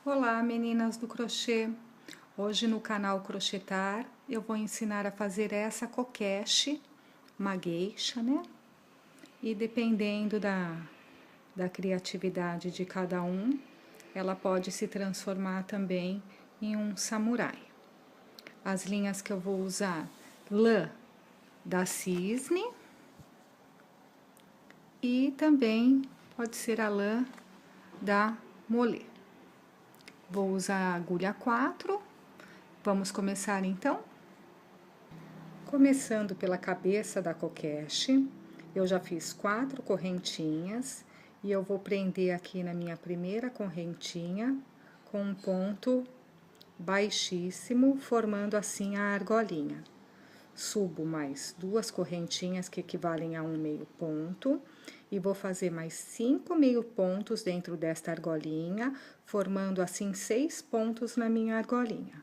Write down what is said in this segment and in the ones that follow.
Olá, meninas do crochê! Hoje no canal Crochetar eu vou ensinar a fazer essa coqueche, uma geisha, né? E dependendo da criatividade de cada um, ela pode se transformar também em um samurai. As linhas que eu vou usar: lã da cisne e também pode ser a lã da molê. Vou usar a agulha 4. Vamos começar então? Começando pela cabeça da coqueche, eu já fiz 4 correntinhas e eu vou prender aqui na minha primeira correntinha com um ponto baixíssimo, formando assim a argolinha. Subo mais 2 correntinhas que equivalem a um meio ponto e vou fazer mais 5 meio pontos dentro desta argolinha, formando assim 6 pontos na minha argolinha.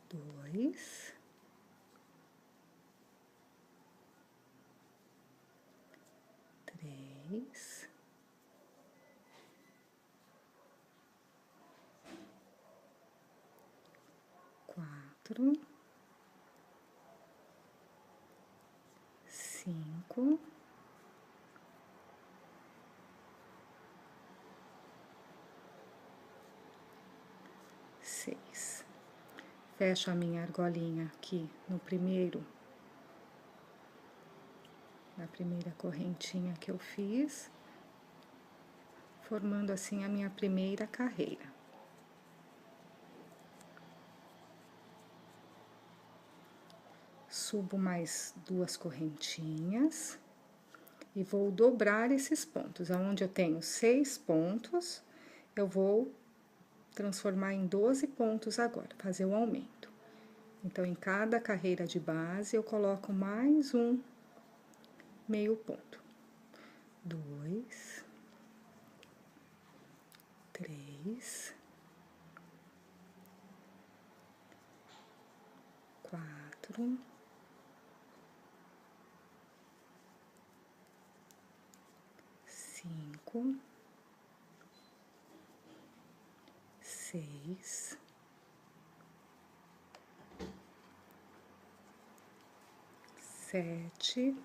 Dois, três, quatro, 5, 6. Fecho a minha argolinha aqui no na primeira correntinha que eu fiz, formando assim a minha primeira carreira. Subo mais 2 correntinhas e vou dobrar esses pontos. Aonde eu tenho 6 pontos, eu vou transformar em 12 pontos agora, fazer o aumento. Então, em cada carreira de base, eu coloco mais um meio ponto. 2, 3, 4, 5, 6, 7,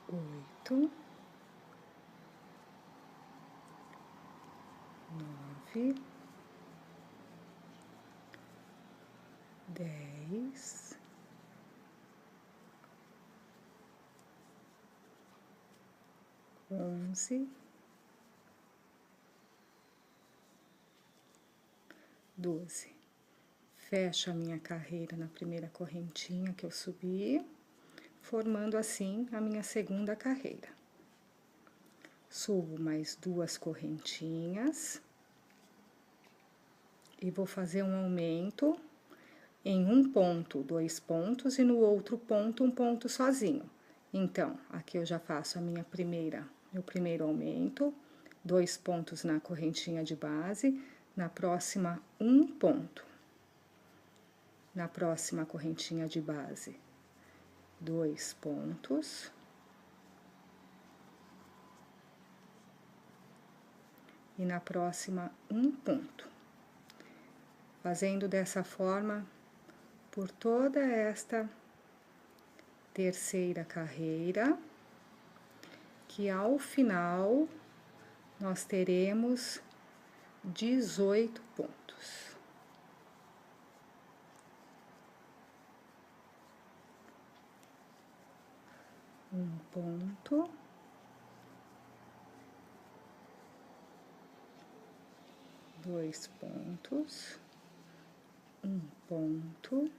8, 9, 10, 11, 12. Fecho a minha carreira na primeira correntinha que eu subi, formando assim a minha segunda carreira. Subo mais 2 correntinhas e vou fazer um aumento em um ponto, 2 pontos, e no outro ponto, um ponto sozinho. Então, aqui eu já faço a meu primeiro aumento, 2 pontos na correntinha de base, na próxima, um ponto. Na próxima correntinha de base, 2 pontos. E na próxima, um ponto. Fazendo dessa forma por toda esta terceira carreira, que ao final nós teremos 18 pontos. Um ponto. Dois pontos. Um ponto.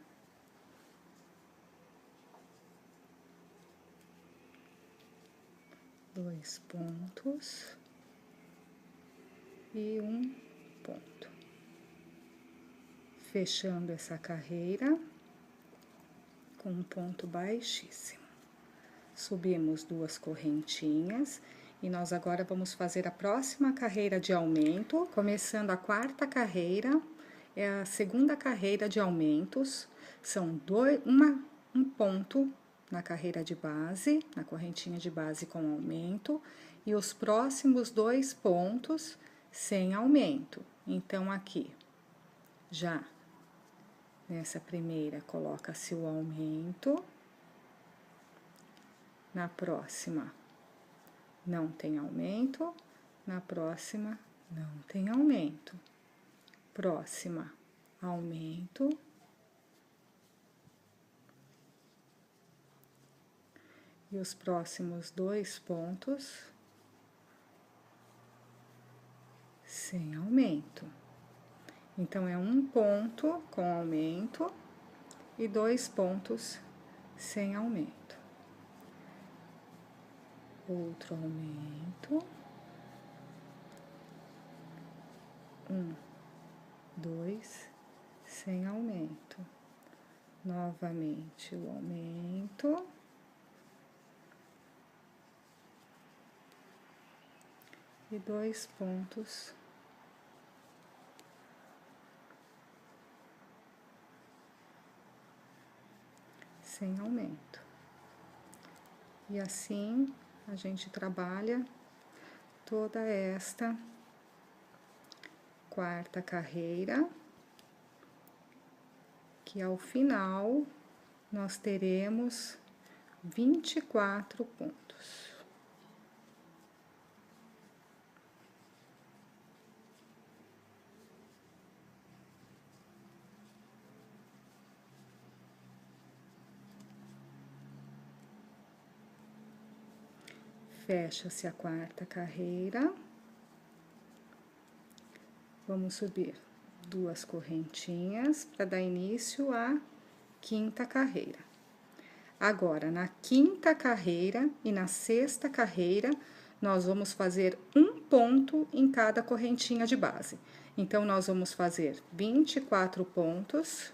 Dois pontos. E um ponto. Fechando essa carreira com um ponto baixíssimo. Subimos 2 correntinhas e nós agora vamos fazer a próxima carreira de aumento, começando a 4ª carreira, é a segunda carreira de aumentos, são um ponto na carreira de base, na correntinha de base com aumento, e os próximos 2 pontos sem aumento. Então, aqui, já nessa primeira, coloca-se o aumento, na próxima não tem aumento, na próxima não tem aumento, próxima, aumento, e os próximos 2 pontos sem aumento. Então, é um ponto com aumento e 2 pontos sem aumento. Outro aumento. 1, 2, sem aumento. Novamente o aumento. E 2 pontos sem aumento. E assim a gente trabalha toda esta 4ª carreira, que ao final nós teremos 24 pontos. Fecha-se a 4ª carreira. Vamos subir 2 correntinhas para dar início à 5ª carreira. Agora, na 5ª carreira e na 6ª carreira, nós vamos fazer um ponto em cada correntinha de base. Então, nós vamos fazer 24 pontos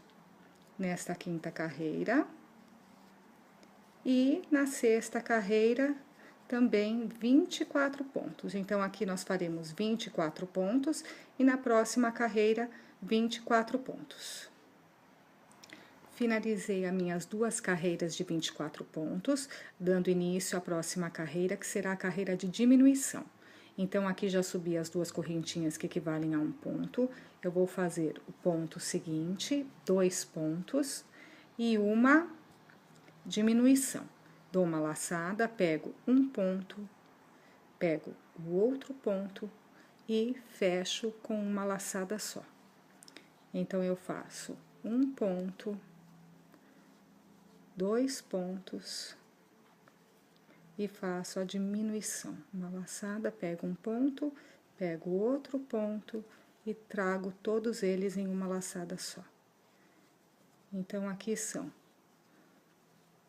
nesta 5ª carreira. E na 6ª carreira, também 24 pontos. Então, aqui nós faremos 24 pontos e na próxima carreira, 24 pontos. Finalizei as minhas 2 carreiras de 24 pontos, dando início à próxima carreira, que será a carreira de diminuição. Então, aqui já subi as 2 correntinhas que equivalem a um ponto. Eu vou fazer o ponto seguinte, 2 pontos e uma diminuição. Dou uma laçada, pego um ponto, pego o outro ponto e fecho com uma laçada só. Então, eu faço um ponto, 2 pontos e faço a diminuição. Uma laçada, pego um ponto, pego outro ponto e trago todos eles em uma laçada só. Então, aqui são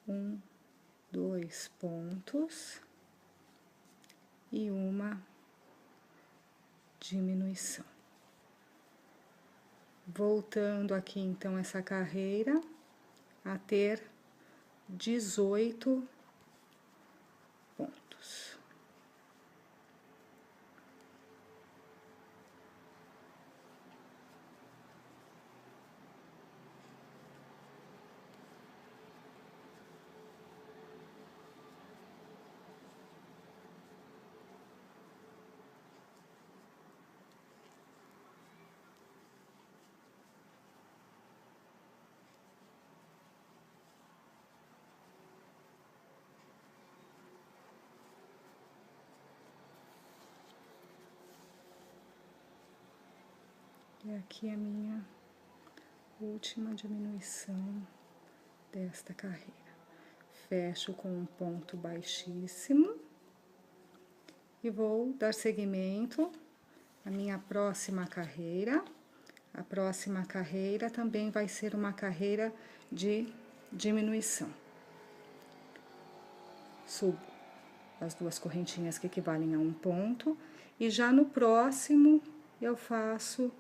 1, 2 pontos e uma diminuição. Voltando aqui, então, essa carreira a ter 18 pontos. E aqui a minha última diminuição desta carreira. Fecho com um ponto baixíssimo e vou dar seguimento à minha próxima carreira. A próxima carreira também vai ser uma carreira de diminuição. Subo as 2 correntinhas que equivalem a um ponto e já no próximo eu faço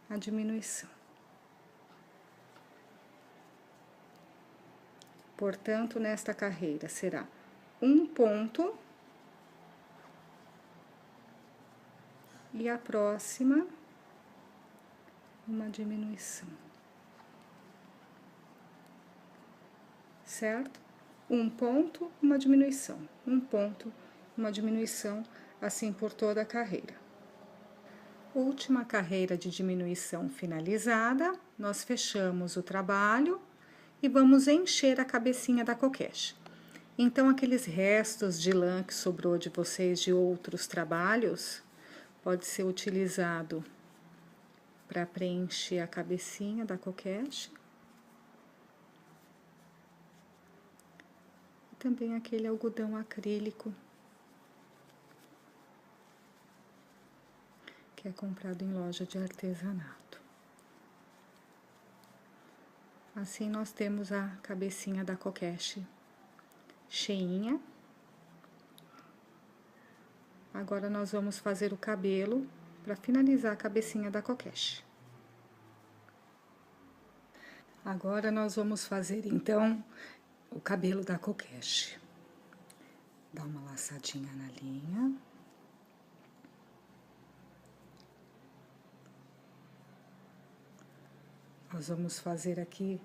a diminuição. Portanto, nesta carreira será um ponto e a próxima uma diminuição. certo? Um ponto, uma diminuição, um ponto, uma diminuição, assim por toda a carreira. Última carreira de diminuição finalizada, nós fechamos o trabalho e vamos encher a cabecinha da coquete. Então, aqueles restos de lã que sobrou de vocês de outros trabalhos, pode ser utilizado para preencher a cabecinha da coquete. E também aquele algodão acrílico, que é comprado em loja de artesanato. Assim, nós temos a cabecinha da coquete cheinha. Agora, nós vamos fazer o cabelo para finalizar a cabecinha da coquete. Agora, nós vamos fazer, então, o cabelo da coquete. Dá uma laçadinha na linha. Nós vamos fazer aqui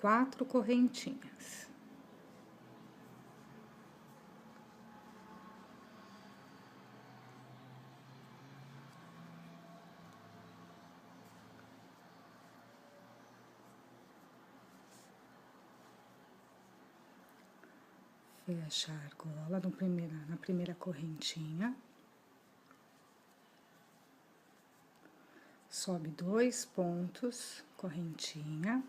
4 correntinhas. Fecha a argola na primeira correntinha. Sobe 2 pontos, correntinha.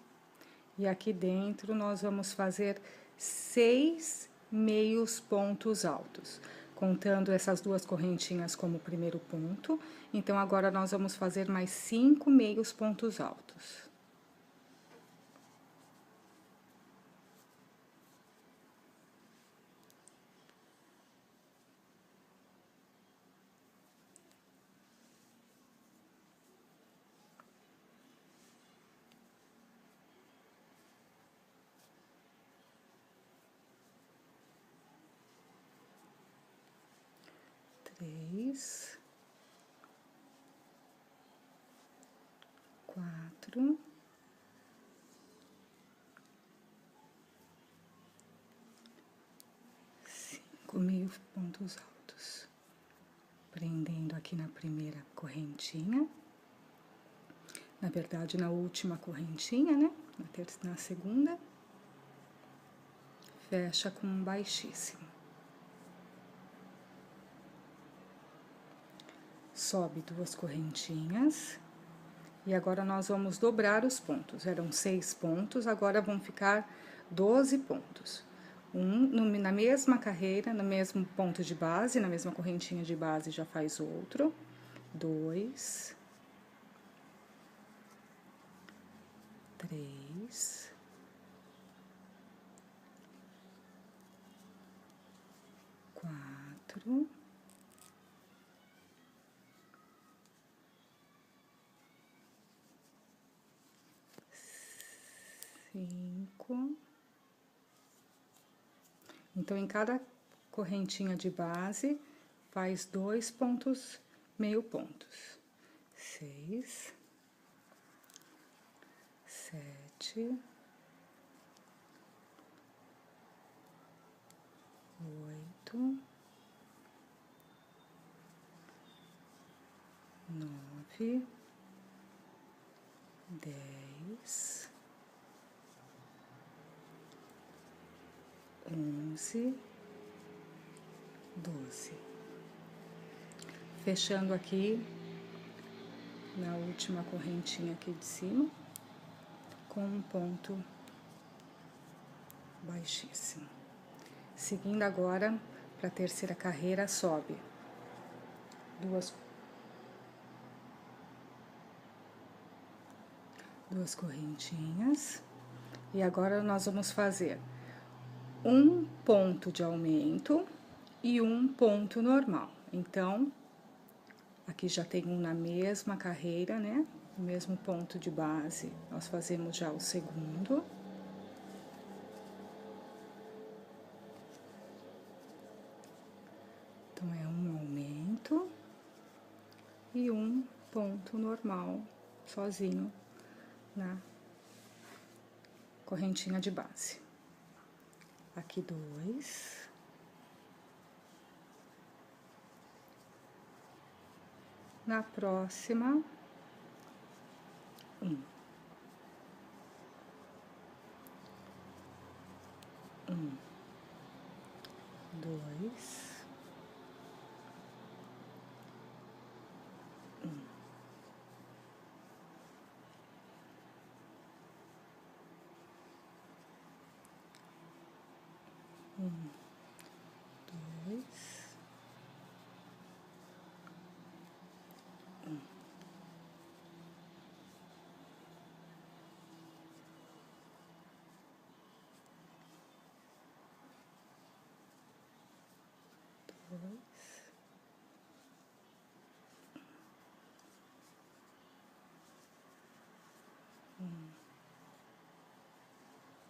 E aqui dentro nós vamos fazer 6 meios pontos altos, contando essas 2 correntinhas como primeiro ponto. Então, agora nós vamos fazer mais 5 meios pontos altos. Três, 4, 5 meios pontos altos, prendendo aqui na primeira correntinha, na verdade na última correntinha, né? Na segunda, fecha com um baixíssimo. Sobe 2 correntinhas. E agora, nós vamos dobrar os pontos. Eram 6 pontos, agora vão ficar 12 pontos. Na mesma carreira, no mesmo ponto de base, na mesma correntinha de base, já faz outro. 2, 3, 4, 5. Então, em cada correntinha de base, faz 2 pontos, meio pontos. 6, 7, 8, 9, 10, 11, 12. Fechando aqui na última correntinha aqui de cima, com um ponto baixíssimo. Seguindo agora para a terceira carreira, sobe 2 correntinhas. E agora, nós vamos fazer um ponto de aumento e um ponto normal. Então, aqui já tem um na mesma carreira, né? No mesmo ponto de base, nós fazemos já o segundo. Então, é um aumento e um ponto normal, sozinho, na correntinha de base. aqui 2. Na próxima, 1. 2. 2.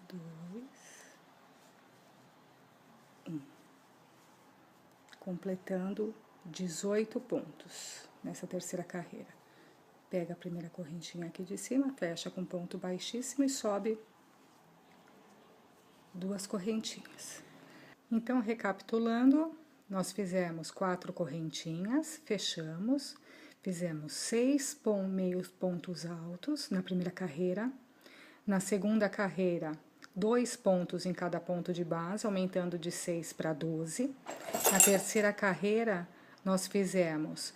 2. Completando 18 pontos nessa terceira carreira. Pega a primeira correntinha aqui de cima, fecha com ponto baixíssimo e sobe 2 correntinhas. Então, recapitulando, nós fizemos 4 correntinhas, fechamos, fizemos 6 meios pontos altos na primeira carreira. Na segunda carreira, 2 pontos em cada ponto de base, aumentando de 6 para 12. Na terceira carreira, nós fizemos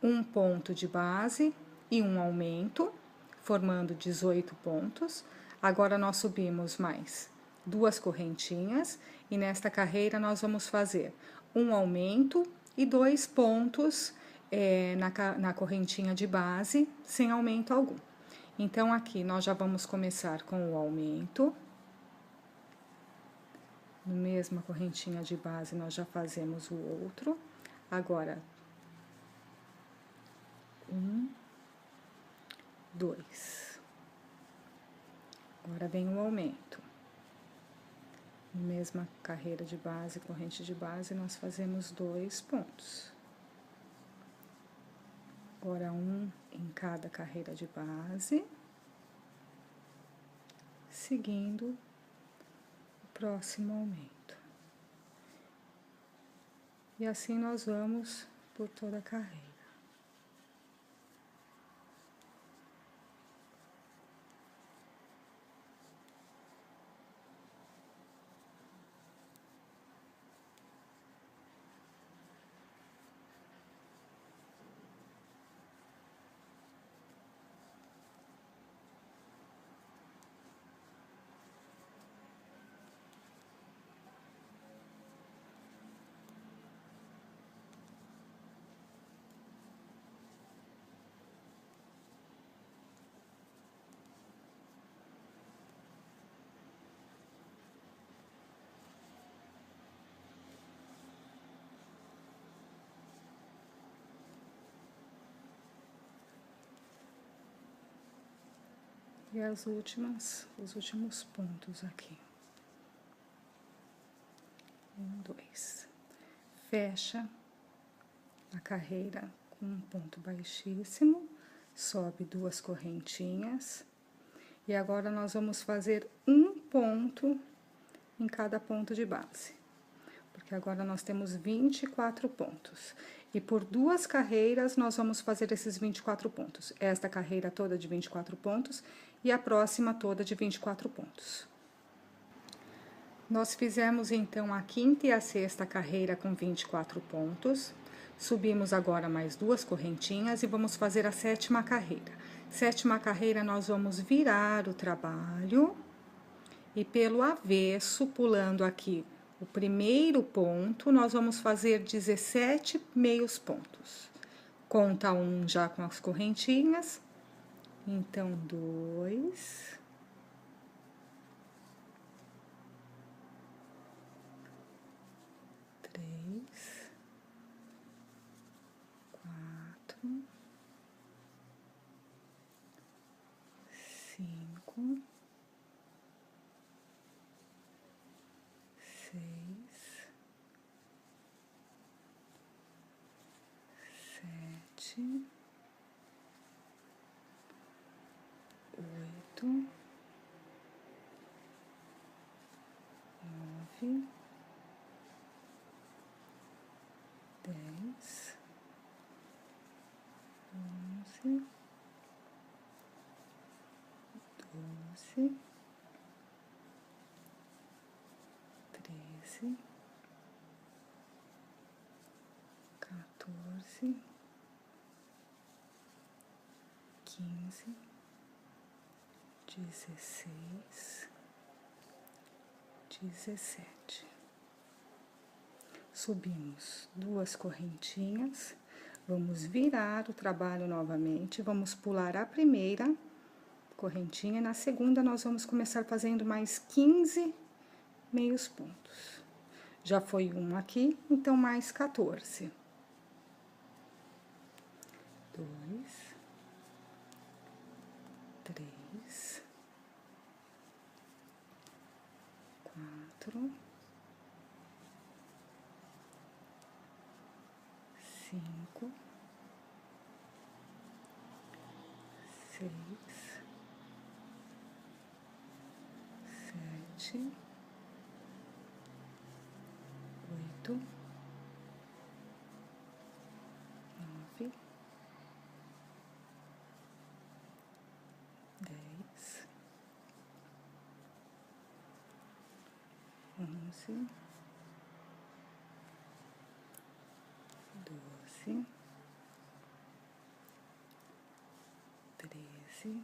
1 ponto de base e 1 aumento, formando 18 pontos. Agora, nós subimos mais 2 correntinhas e nesta carreira nós vamos fazer 1 aumento e 2 pontos na correntinha de base, sem aumento algum. Então, aqui nós já vamos começar com o aumento. Na mesma correntinha de base, nós já fazemos o outro. Agora, 1, 2. Agora vem o aumento. Mesma carreira de base, corrente de base, nós fazemos 2 pontos. Agora, 1 em cada carreira de base, seguindo o próximo aumento. E assim nós vamos por toda a carreira. E os últimos pontos aqui. 1, 2. Fecha a carreira com um ponto baixíssimo, sobe 2 correntinhas. E agora nós vamos fazer 1 ponto em cada ponto de base. Porque agora nós temos 24 pontos. E por 2 carreiras, nós vamos fazer esses 24 pontos. Esta carreira toda de 24 pontos e a próxima toda de 24 pontos. Nós fizemos, então, a quinta e a sexta carreira com 24 pontos. Subimos agora mais 2 correntinhas e vamos fazer a sétima carreira. Sétima carreira, nós vamos virar o trabalho e pelo avesso, pulando aqui o primeiro ponto, nós vamos fazer 17 meios pontos. Conta 1 já com as correntinhas. Então, 2. 3. 4. 5. 6. 7. 8, 9, 13, 14, 15, 16, 17. Subimos 2 correntinhas, vamos virar o trabalho novamente, vamos pular a primeira correntinha, e na segunda nós vamos começar fazendo mais 15 meios pontos. Já foi um aqui, então mais 14. 2, 3, 4, 5, 6, 7, 8, 9, 10, 11, 12, 13,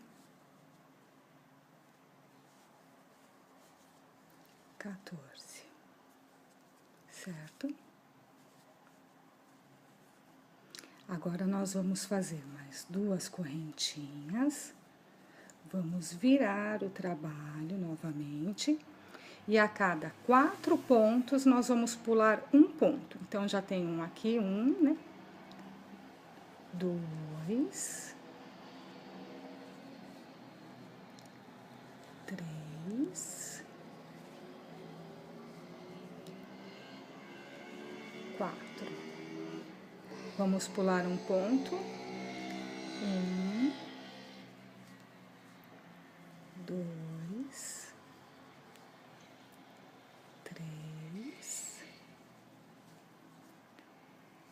14, certo? Agora, nós vamos fazer mais 2 correntinhas, vamos virar o trabalho novamente, e a cada 4 pontos, nós vamos pular um ponto. Então, já tem um aqui, né? 2, 3, 4. Vamos pular um ponto. 1, 2, 3,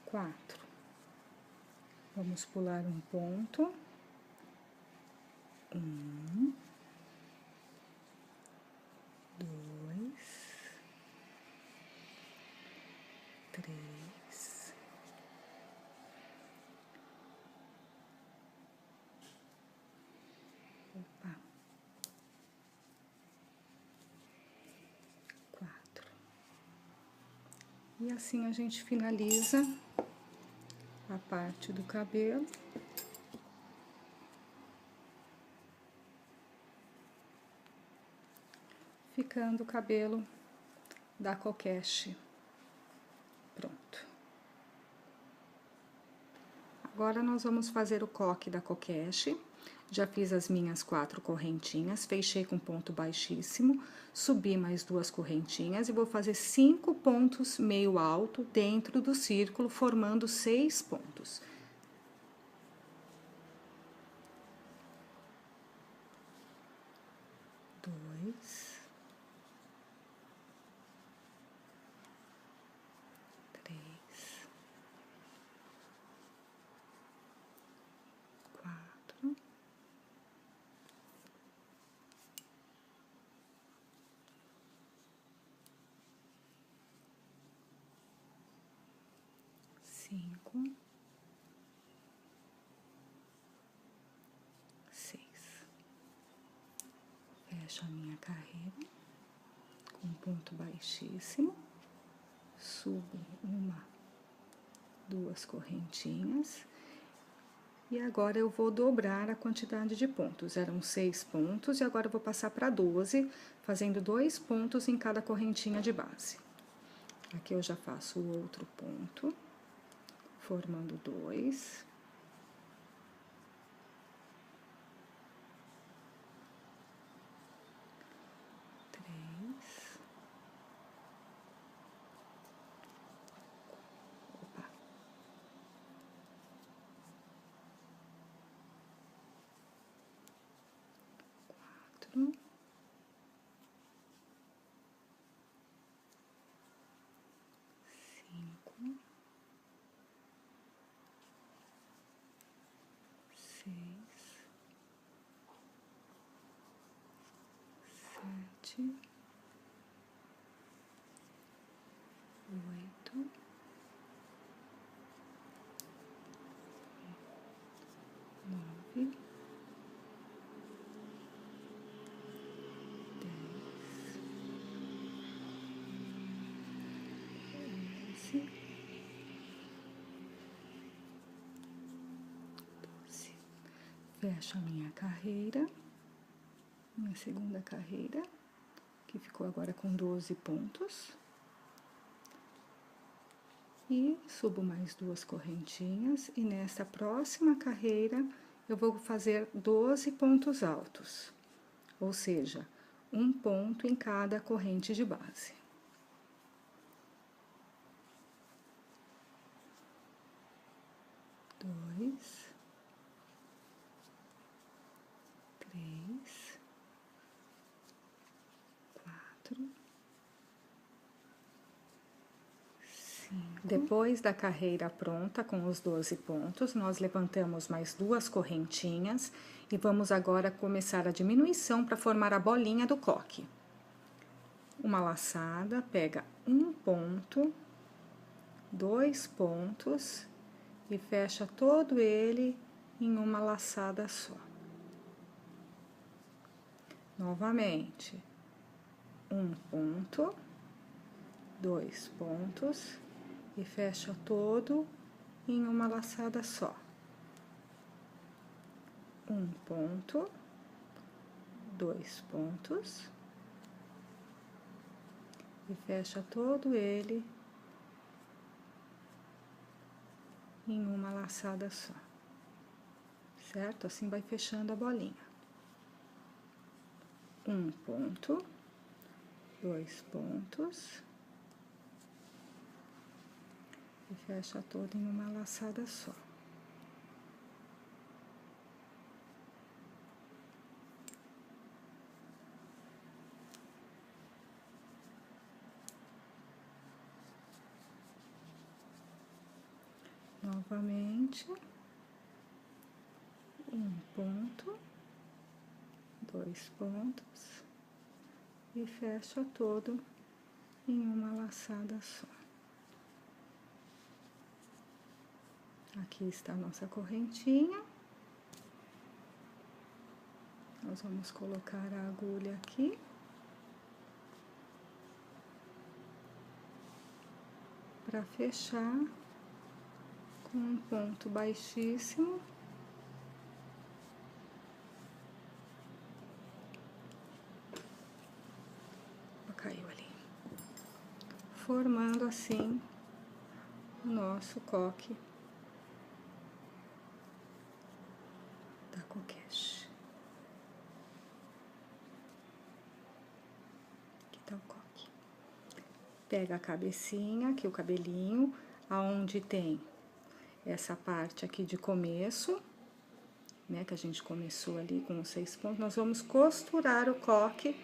4. Vamos pular um ponto. 1, 2, 3, 4. E assim a gente finaliza a parte do cabelo. Ficando o cabelo da coquete pronto. Agora, nós vamos fazer o coque da coquete. Já fiz as minhas 4 correntinhas, fechei com ponto baixíssimo, subi mais 2 correntinhas e vou fazer 5 pontos meio alto dentro do círculo, formando 6 pontos. Dois, 3, 4, 5, 6. Fecho a minha carreira com ponto baixíssimo, subo 1, 2 correntinhas. E agora, eu vou dobrar a quantidade de pontos. Eram 6 pontos, e agora eu vou passar para 12, fazendo 2 pontos em cada correntinha de base. Aqui eu já faço o outro ponto, formando 2. 8, 9, 10, 11, 12. Fecho a minha carreira, minha segunda carreira, que ficou agora com 12 pontos. E subo mais 2 correntinhas, e nesta próxima carreira eu vou fazer 12 pontos altos, ou seja, um ponto em cada corrente de base. 2, 3, 4, 5. Depois da carreira pronta com os 12 pontos, nós levantamos mais 2 correntinhas e vamos agora começar a diminuição para formar a bolinha do coque. Uma laçada, pega um ponto, 2 pontos e fecha todo ele em uma laçada só. Novamente, um ponto, 2 pontos e fecha todo em uma laçada só. Um ponto, 2 pontos e fecha todo ele em uma laçada só, certo? Assim vai fechando a bolinha. Um ponto, 2 pontos e fecha todo em uma laçada só. Novamente, um ponto, 2 pontos e fecha todo em uma laçada só. Aqui está a nossa correntinha. Nós vamos colocar a agulha aqui. Para fechar com um ponto baixíssimo. Caiu ali. Formando assim o nosso coque da coquete. Aqui tá o coque. Pega a cabecinha, aqui o cabelinho, aonde tem essa parte aqui de começo, né, que a gente começou ali com os 6 pontos, nós vamos costurar o coque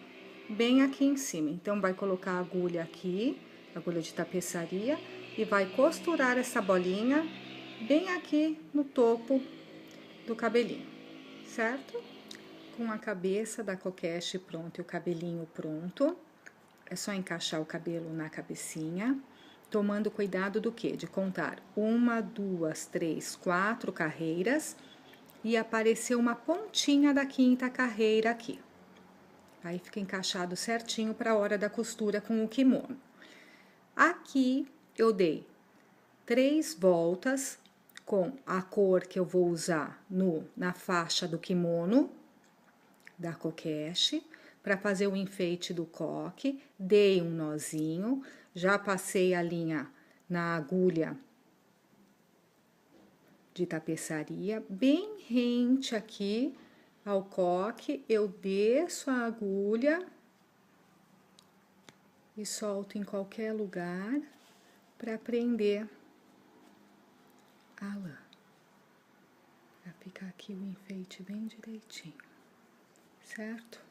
bem aqui em cima. Então, vai colocar a agulha aqui, agulha de tapeçaria, e vai costurar essa bolinha bem aqui no topo do cabelinho, certo? Com a cabeça da coquete pronta e o cabelinho pronto, é só encaixar o cabelo na cabecinha, tomando cuidado do quê? De contar 1, 2, 3, 4 carreiras e aparecer uma pontinha da 5ª carreira aqui. Aí fica encaixado certinho para a hora da costura com o kimono. Aqui eu dei 3 voltas com a cor que eu vou usar na faixa do kimono da coquete, para fazer o enfeite do coque. Dei um nozinho, já passei a linha na agulha de tapeçaria, bem rente aqui ao coque, eu desço a agulha e solto em qualquer lugar para prender a lã, para ficar aqui o enfeite bem direitinho, certo?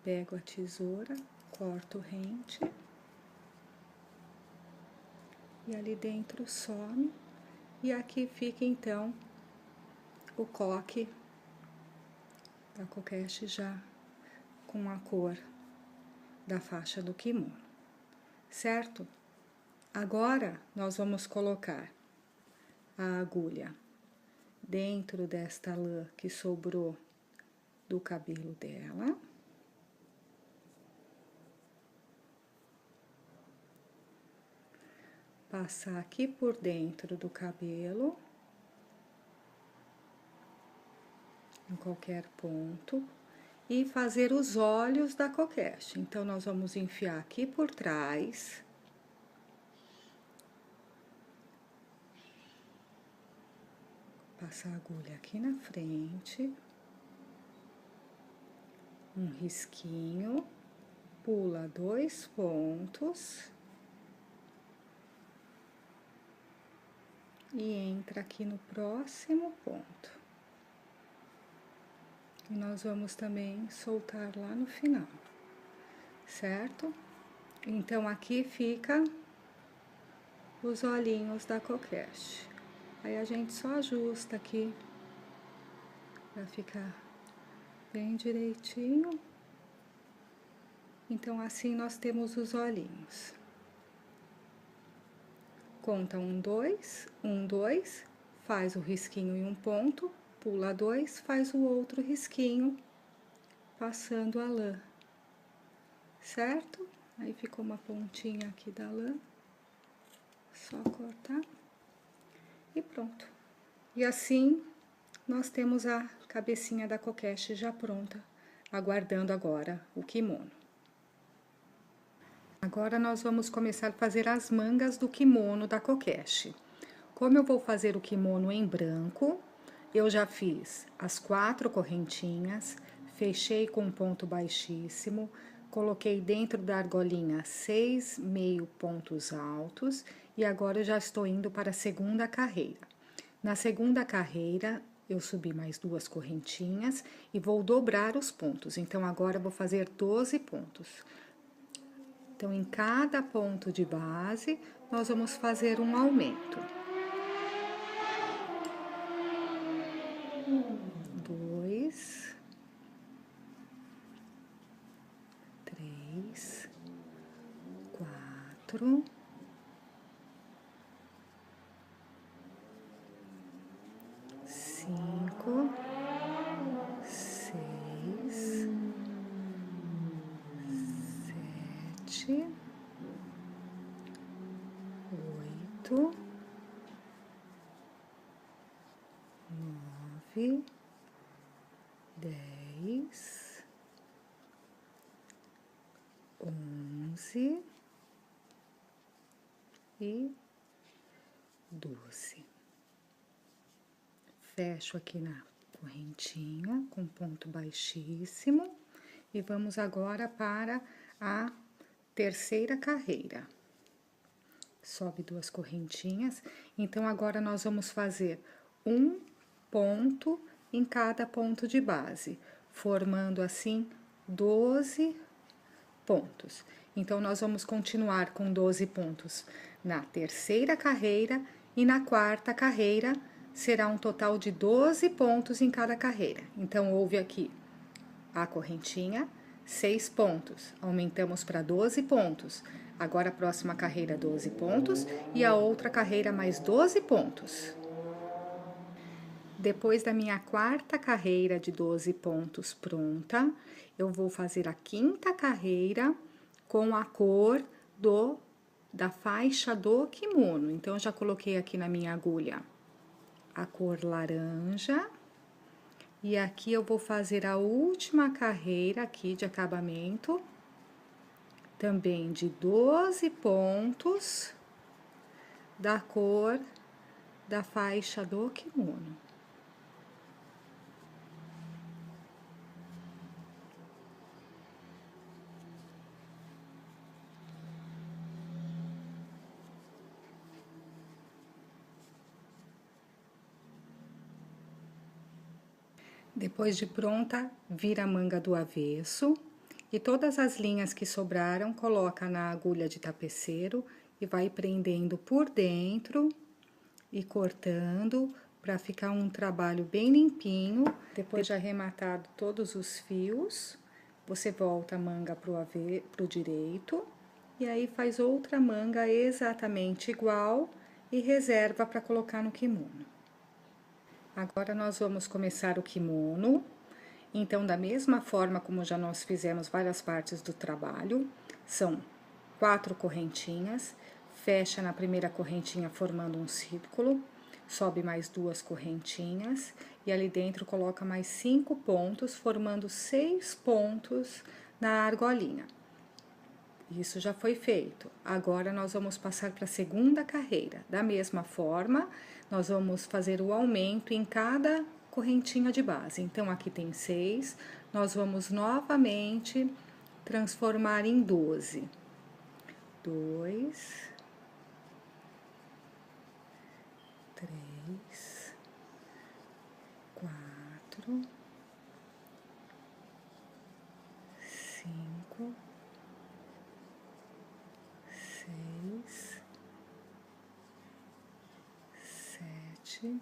Pego a tesoura, corto rente e ali dentro some, e aqui fica então o coque da coquete já com a cor da faixa do kimono, certo? Agora, nós vamos colocar a agulha dentro desta lã que sobrou do cabelo dela. Passar aqui por dentro do cabelo, em qualquer ponto, e fazer os olhos da coquete. Então, nós vamos enfiar aqui por trás. Passar a agulha aqui na frente. Um risquinho, pula 2 pontos. E entra aqui no próximo ponto. E nós vamos também soltar lá no final, certo? Então, aqui fica os olhinhos da coquete. Aí, a gente só ajusta aqui, pra ficar bem direitinho. Então, assim, nós temos os olhinhos. Conta 1, 2, 1, 2, faz o risquinho em um ponto, pula 2, faz o outro risquinho, passando a lã, certo? Aí, ficou uma pontinha aqui da lã, só cortar e pronto. E assim, nós temos a cabecinha da coquete já pronta, aguardando agora o kimono. Agora, nós vamos começar a fazer as mangas do kimono da coquete. Como eu vou fazer o kimono em branco, eu já fiz as 4 correntinhas, fechei com um ponto baixíssimo, coloquei dentro da argolinha 6 meio pontos altos e agora eu já estou indo para a segunda carreira. Na segunda carreira, eu subi mais 2 correntinhas e vou dobrar os pontos. Então, agora eu vou fazer 12 pontos. Então, em cada ponto de base, nós vamos fazer um aumento. 2, 3, 4, 5, 6, 7, 8, 9, 10, 11 e 12. Fecho aqui na correntinha com ponto baixíssimo e vamos agora para a terceira carreira. Sobe 2 correntinhas, então agora nós vamos fazer um ponto em cada ponto de base, formando assim 12 pontos. Então, nós vamos continuar com 12 pontos na terceira carreira e na quarta carreira será um total de 12 pontos em cada carreira. Então, houve aqui a correntinha, 6 pontos, aumentamos para 12 pontos. Agora, a próxima carreira, 12 pontos e a outra carreira, mais 12 pontos. Depois da minha quarta carreira de 12 pontos pronta, eu vou fazer a quinta carreira com a cor da faixa do kimono. Então, eu já coloquei aqui na minha agulha a cor laranja. E aqui eu vou fazer a última carreira aqui de acabamento, também de 12 pontos da cor da faixa do kimono. Depois de pronta, vira a manga do avesso e todas as linhas que sobraram, coloca na agulha de tapeceiro e vai prendendo por dentro e cortando para ficar um trabalho bem limpinho. Depois de arrematado todos os fios, você volta a manga pro direito e aí faz outra manga exatamente igual e reserva para colocar no kimono. Agora nós vamos começar o kimono. Então, da mesma forma como já nós fizemos várias partes do trabalho, são 4 correntinhas, fecha na primeira correntinha formando um círculo, sobe mais 2 correntinhas e ali dentro coloca mais 5 pontos, formando 6 pontos na argolinha. Isso já foi feito. Agora nós vamos passar para a segunda carreira. Da mesma forma, nós vamos fazer o aumento em cada correntinha de base. Então, aqui tem 6, nós vamos novamente transformar em 12. 2, 3, 4, 5, 6, 7,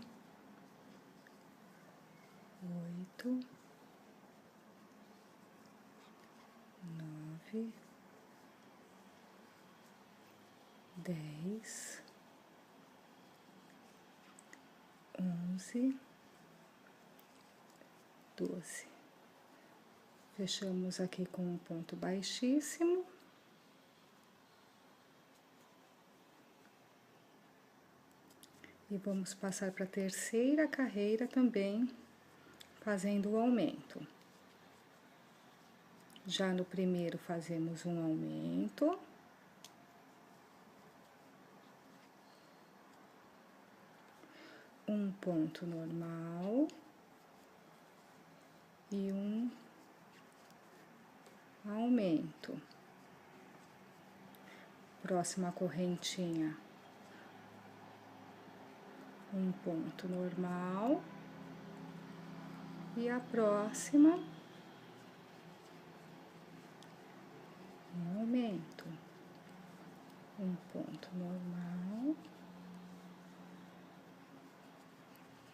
8, 9, 10, 11, 12. Fechamos aqui com um ponto baixíssimo. E vamos passar para a terceira carreira também, fazendo o aumento. Já no primeiro fazemos um aumento. Um ponto normal. E um aumento. Próxima correntinha. Um ponto normal. E a próxima, um aumento. Um ponto normal.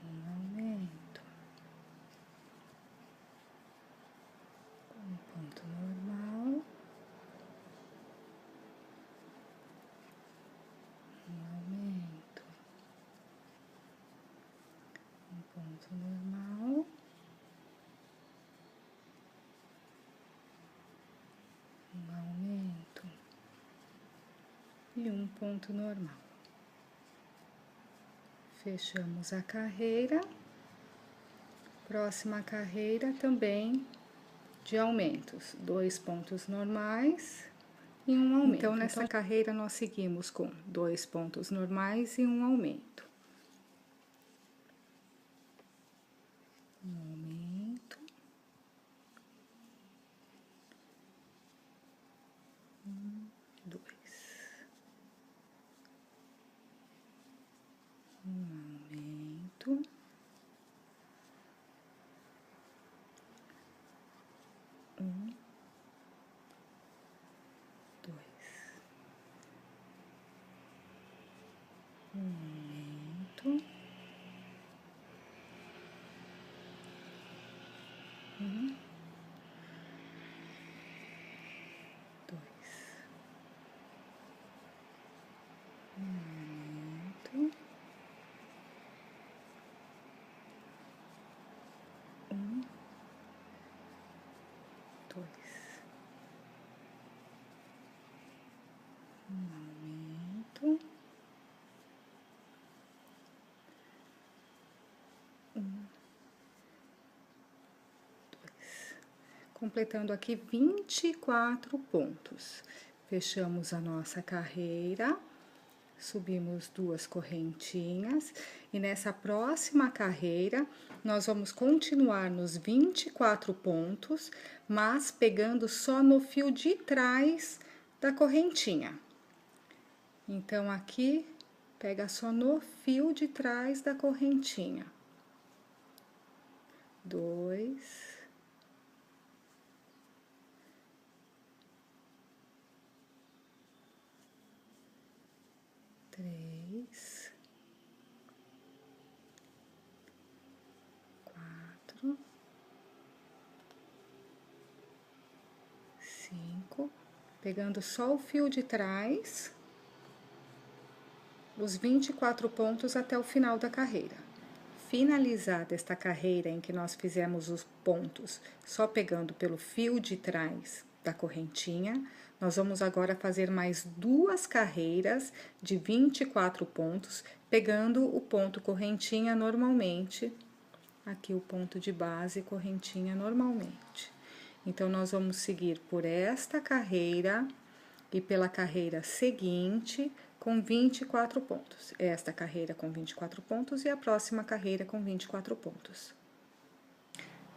Um aumento. Um ponto normal. Um aumento. Um ponto normal. Um aumento. E um ponto normal. Fechamos a carreira. Próxima carreira também de aumentos, 2 pontos normais e um aumento. Então, nessa carreira nós seguimos com 2 pontos normais e um aumento. Um aumento. Dois. Um aumento. Um. 2. Um aumento. Um. 2. Um aumento. Um. 2. Um aumento. Um. 2. Completando aqui 24 pontos. Fechamos a nossa carreira, subimos 2 correntinhas e nessa próxima carreira nós vamos continuar nos 24 pontos, mas pegando só no fio de trás da correntinha. Então, aqui pega só no fio de trás da correntinha. 2. 3, pegando só o fio de trás, os 24 pontos até o final da carreira. Finalizada esta carreira em que nós fizemos os pontos só pegando pelo fio de trás da correntinha, nós vamos agora fazer mais 2 carreiras de 24 pontos, pegando o ponto correntinha normalmente, aqui o ponto de base correntinha normalmente. Então, nós vamos seguir por esta carreira e pela carreira seguinte com 24 pontos. Esta carreira com 24 pontos e a próxima carreira com 24 pontos.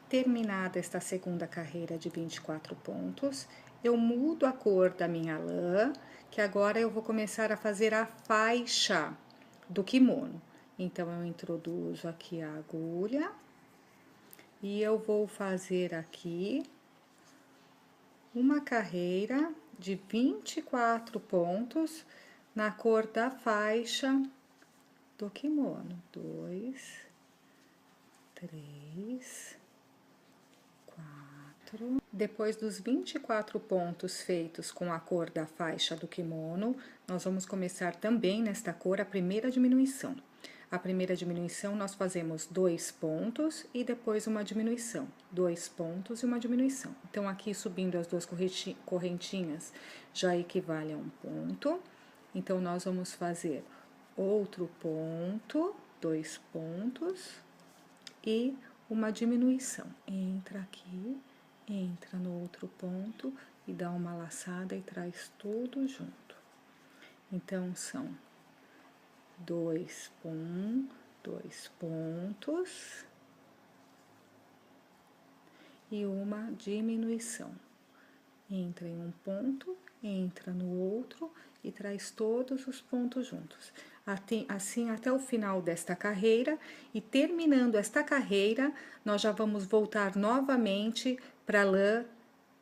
Terminada esta segunda carreira de 24 pontos, eu mudo a cor da minha lã, que agora eu vou começar a fazer a faixa do kimono. Então, eu introduzo aqui a agulha e eu vou fazer aqui uma carreira de 24 pontos na cor da faixa do kimono. 2, 3, 4. Depois dos 24 pontos feitos com a cor da faixa do kimono, nós vamos começar também nesta cor a primeira diminuição. A primeira diminuição nós fazemos 2 pontos e depois uma diminuição, 2 pontos e uma diminuição. Então, aqui subindo as 2 correntinhas já equivale a 1 ponto. Então, nós vamos fazer outro ponto, 2 pontos e uma diminuição. Entra aqui, entra no outro ponto e dá uma laçada e traz tudo junto. Então, são 2 pontos e uma diminuição. Entra em um ponto, entra no outro e traz todos os pontos juntos. Assim até o final desta carreira, e terminando esta carreira, nós já vamos voltar novamente para a lã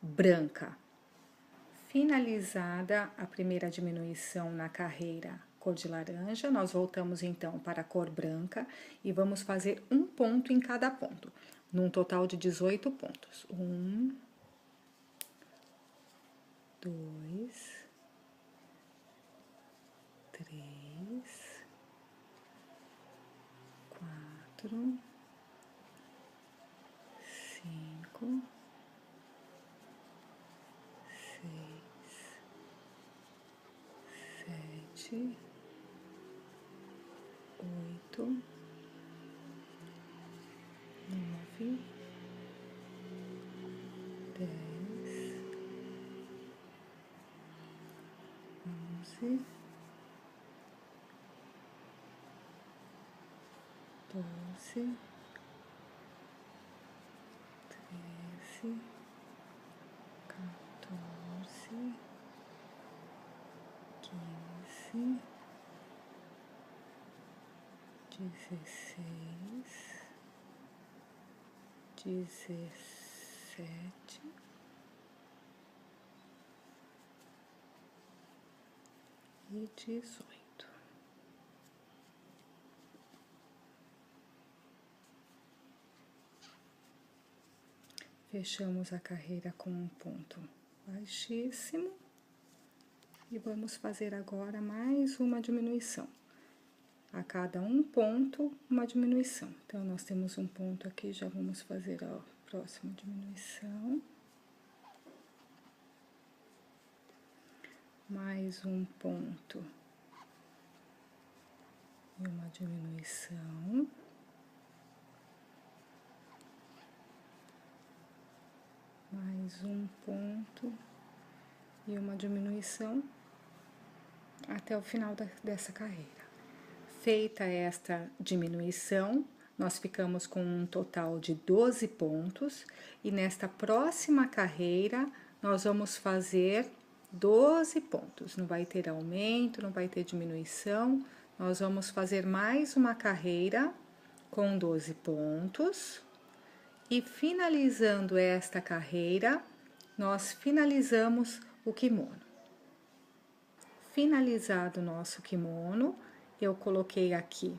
branca. Finalizada a primeira diminuição na carreira cor de laranja, nós voltamos então para a cor branca e vamos fazer um ponto em cada ponto, num total de 18 pontos. 1, 2, 3, 4, 5, 6, 7, 8, 9, 10, 11, 12, 13, 14, 15, 16, 17 e 18. Fechamos a carreira com um ponto baixíssimo e vamos fazer agora mais uma diminuição. A cada um ponto, uma diminuição. Então, nós temos um ponto aqui, já vamos fazer a próxima diminuição. Mais um ponto e uma diminuição. Mais um ponto e uma diminuição até o final dessa carreira. Feita esta diminuição, nós ficamos com um total de 12 pontos e nesta próxima carreira nós vamos fazer 12 pontos. Não vai ter aumento, não vai ter diminuição. Nós vamos fazer mais uma carreira com 12 pontos. E finalizando esta carreira, nós finalizamos o kimono. Finalizado o nosso kimono, eu coloquei aqui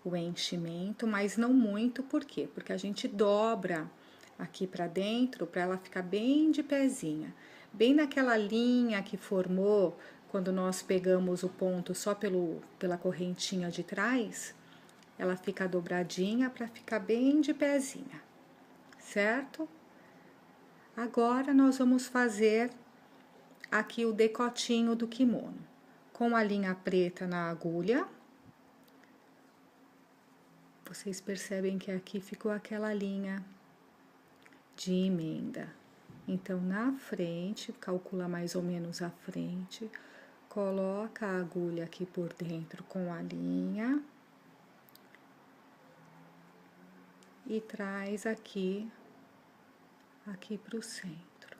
o enchimento, mas não muito, por quê? Porque a gente dobra aqui pra dentro, pra ela ficar bem de pezinha. bem naquela linha que formou quando nós pegamos o ponto só pela correntinha de trás, ela fica dobradinha para ficar bem de pezinha, certo? Agora, nós vamos fazer aqui o decotinho do kimono, com a linha preta na agulha. Vocês percebem que aqui ficou aquela linha de emenda. Então, na frente, calcula mais ou menos a frente, coloca a agulha aqui por dentro com a linha e traz aqui para o centro,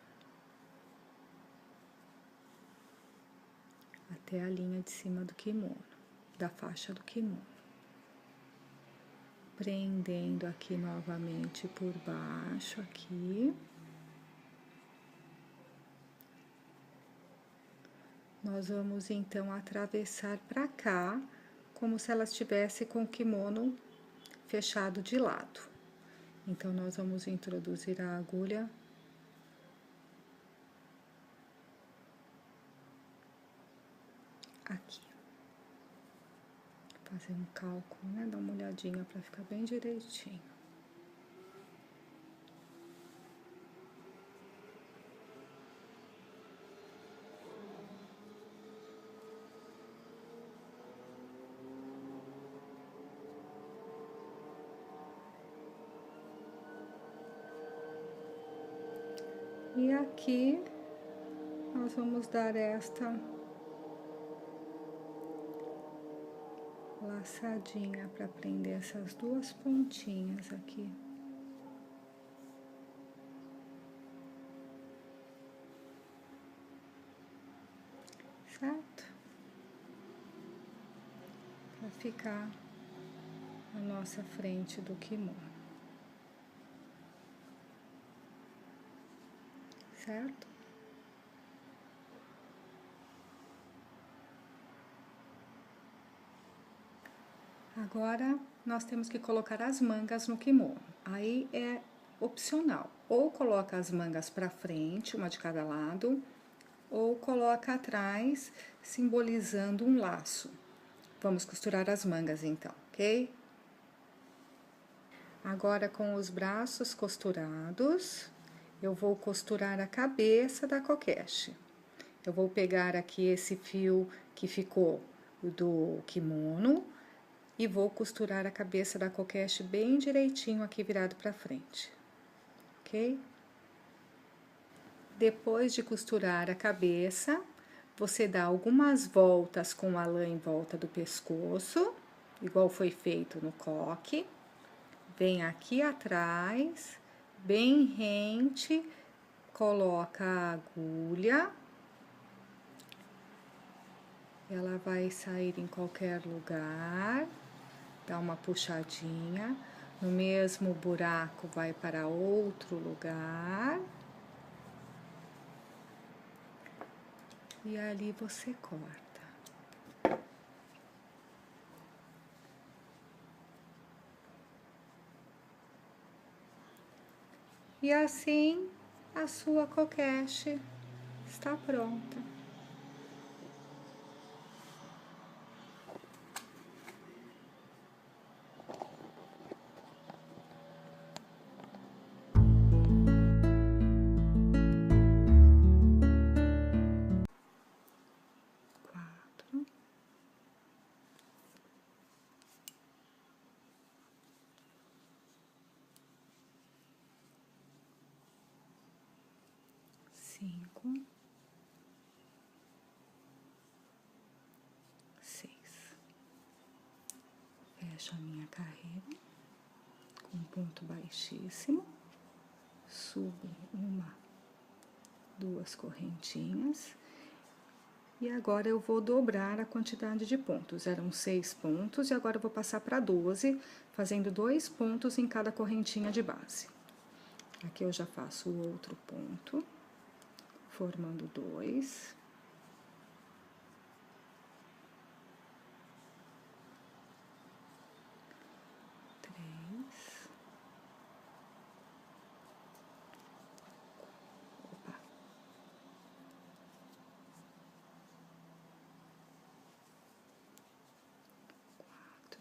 até a linha de cima do kimono, da faixa do kimono. Prendendo aqui novamente por baixo, aqui. Nós vamos, então, atravessar para cá, como se ela estivesse com o kimono fechado de lado. Então, nós vamos introduzir a agulha aqui. Fazer um cálculo, né? Dar uma olhadinha para ficar bem direitinho. E aqui, nós vamos dar esta laçadinha para prender essas duas pontinhas aqui. Certo? Para ficar a nossa frente do kimono. Certo? Agora, nós temos que colocar as mangas no kimono. Aí é opcional. Ou coloca as mangas para frente, uma de cada lado, ou coloca atrás, simbolizando um laço. Vamos costurar as mangas, então, ok? Agora, com os braços costurados, eu vou costurar a cabeça da coquete. Eu vou pegar aqui esse fio que ficou do kimono e vou costurar a cabeça da coquete bem direitinho aqui virado para frente, ok? Depois de costurar a cabeça, você dá algumas voltas com a lã em volta do pescoço, igual foi feito no coque. Vem aqui atrás, bem rente, coloca a agulha. Ela vai sair em qualquer lugar, dá uma puxadinha. No mesmo buraco, vai para outro lugar. E ali você corta. E assim, a sua coquete está pronta. Quatro. Cinco. Fecho a minha carreira com ponto baixíssimo, subo uma, duas correntinhas e agora eu vou dobrar a quantidade de pontos. Eram 6 pontos e agora eu vou passar para 12, fazendo 2 pontos em cada correntinha de base. Aqui eu já faço o outro ponto, formando 2.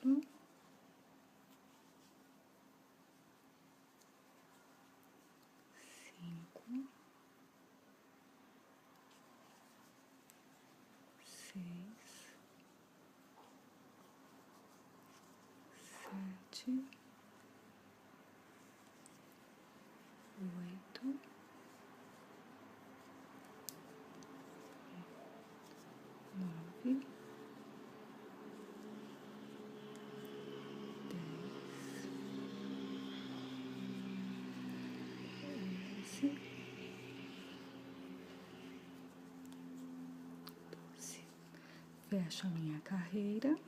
5, 6, 7, 8, 9, 10, 11, 12. Fecho a minha carreira,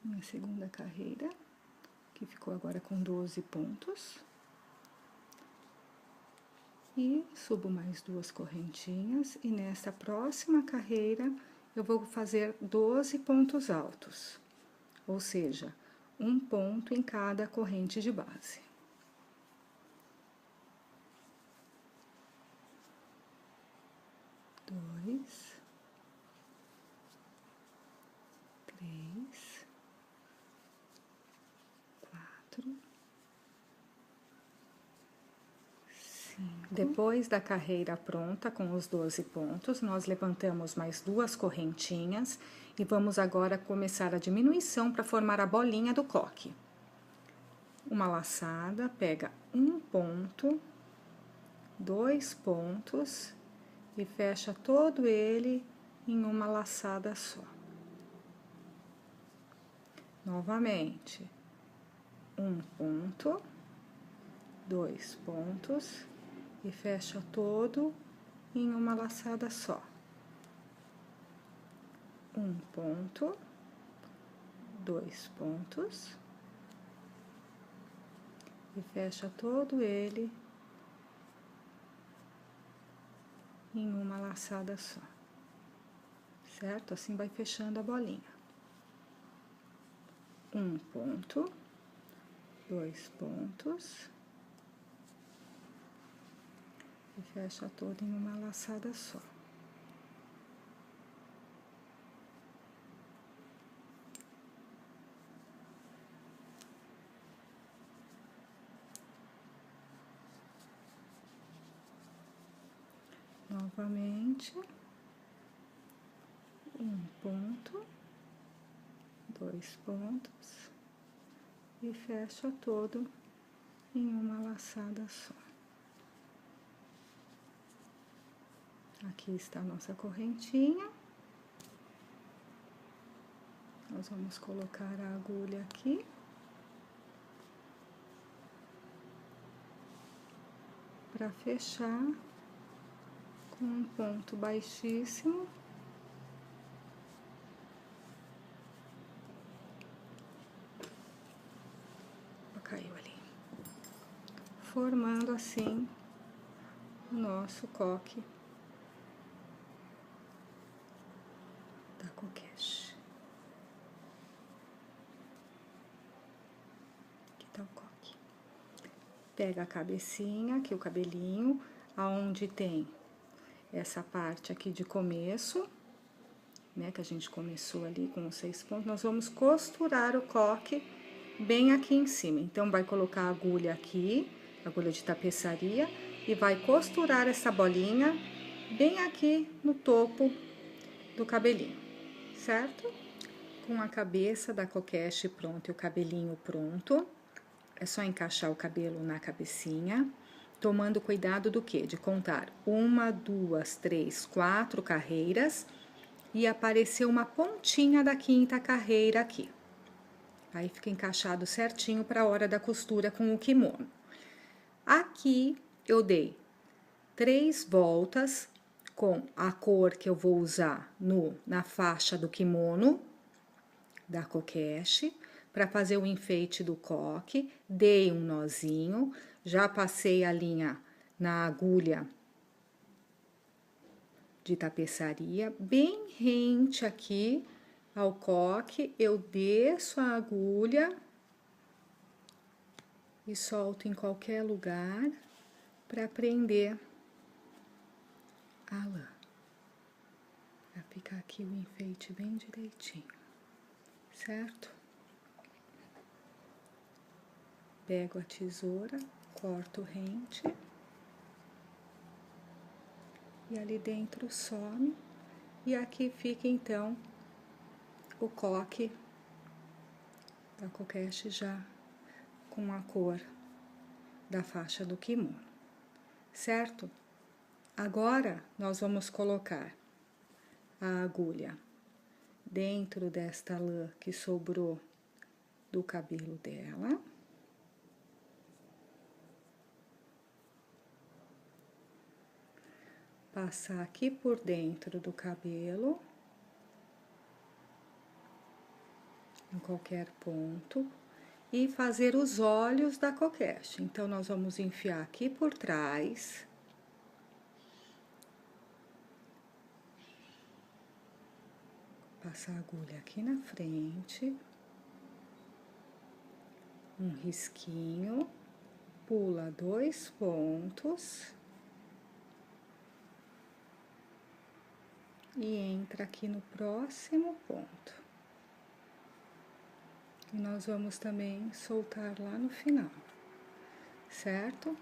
minha segunda carreira, que ficou agora com 12 pontos. E subo mais 2 correntinhas, e nesta próxima carreira eu vou fazer 12 pontos altos, ou seja, um ponto em cada corrente de base. Dois, 3, 4, 5. Depois da carreira pronta com os 12 pontos, nós levantamos mais 2 correntinhas e vamos agora começar a diminuição para formar a bolinha do coque. Uma laçada, pega um ponto, 2 pontos e fecha todo ele em uma laçada só. Novamente, um ponto, 2 pontos e fecha todo em uma laçada só. Um ponto, 2 pontos e fecha todo ele em uma laçada só, certo? Assim vai fechando a bolinha. Um ponto, 2 pontos e fecha todo em uma laçada só. Novamente, um ponto, 2 pontos e fecha todo em uma laçada só. Aqui está a nossa correntinha. Nós vamos colocar a agulha aqui. Para fechar com um ponto baixíssimo. Caiu ali. Formando assim o nosso coque da coquete. Aqui tá o coque. Pega a cabecinha, aqui o cabelinho, aonde tem essa parte aqui de começo, né, que a gente começou ali com os 6 pontos, nós vamos costurar o coque bem aqui em cima. Então, vai colocar a agulha aqui, agulha de tapeçaria, e vai costurar essa bolinha bem aqui no topo do cabelinho, certo? Com a cabeça da coquete pronta e o cabelinho pronto, é só encaixar o cabelo na cabecinha, tomando cuidado do quê? De contar 1, 2, 3, 4 carreiras e aparecer uma pontinha da 5ª carreira aqui. Aí fica encaixado certinho para a hora da costura com o kimono. Aqui eu dei 3 voltas com a cor que eu vou usar na faixa do kimono da coquete, para fazer o enfeite do coque. Dei um nozinho, já passei a linha na agulha de tapeçaria, bem rente aqui ao coque, eu desço a agulha e solto em qualquer lugar para prender a lã. Vai ficar aqui o enfeite bem direitinho, certo? Pego a tesoura, corto rente. E ali dentro some. E aqui fica, então, o coque da coquete já com a cor da faixa do kimono, certo? Agora, nós vamos colocar a agulha dentro desta lã que sobrou do cabelo dela. Passar aqui por dentro do cabelo, em qualquer ponto, e fazer os olhos da coquete. Então, nós vamos enfiar aqui por trás. Passar a agulha aqui na frente. Um risquinho, pula 2 pontos. E entra aqui no próximo ponto. E nós vamos também soltar lá no final, certo?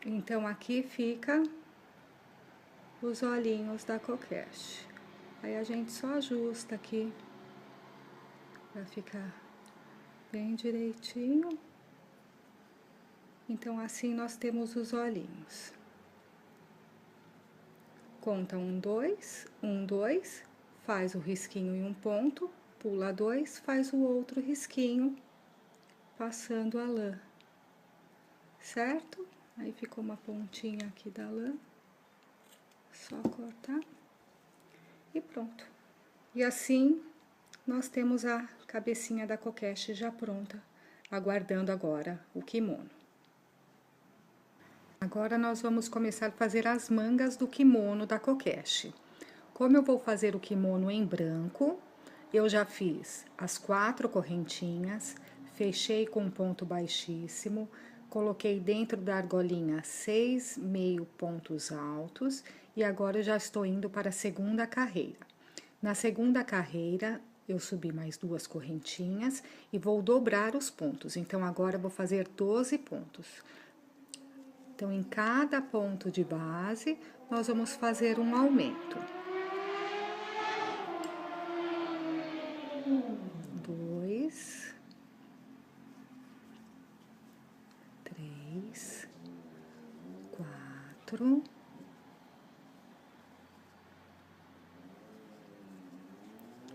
Então, aqui fica os olhinhos da coquete. Aí, a gente só ajusta aqui, pra ficar bem direitinho. Então, assim, nós temos os olhinhos. Conta 1, 2, 1, 2, faz o risquinho em um ponto, pula 2, faz o outro risquinho, passando a lã, certo? Aí, ficou uma pontinha aqui da lã, só cortar e pronto. E assim, nós temos a cabecinha da coquete já pronta, aguardando agora o kimono. Agora, nós vamos começar a fazer as mangas do kimono da coquete. Como eu vou fazer o kimono em branco, eu já fiz as 4 correntinhas, fechei com um ponto baixíssimo, coloquei dentro da argolinha 6 meio pontos altos e agora eu já estou indo para a segunda carreira. Na segunda carreira, eu subi mais 2 correntinhas e vou dobrar os pontos. Então, agora eu vou fazer 12 pontos. Então, em cada ponto de base, nós vamos fazer um aumento. 2, 3, 4,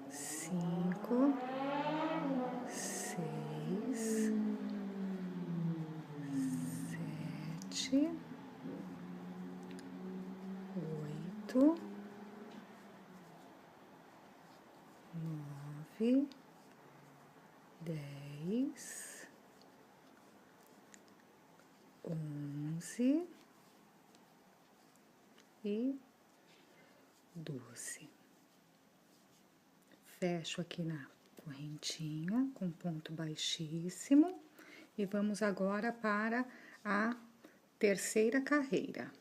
5, 6, 7, 8, 9, 10, 11 e 12. Fecho aqui na correntinha com ponto baixíssimo e vamos agora para a terceira carreira.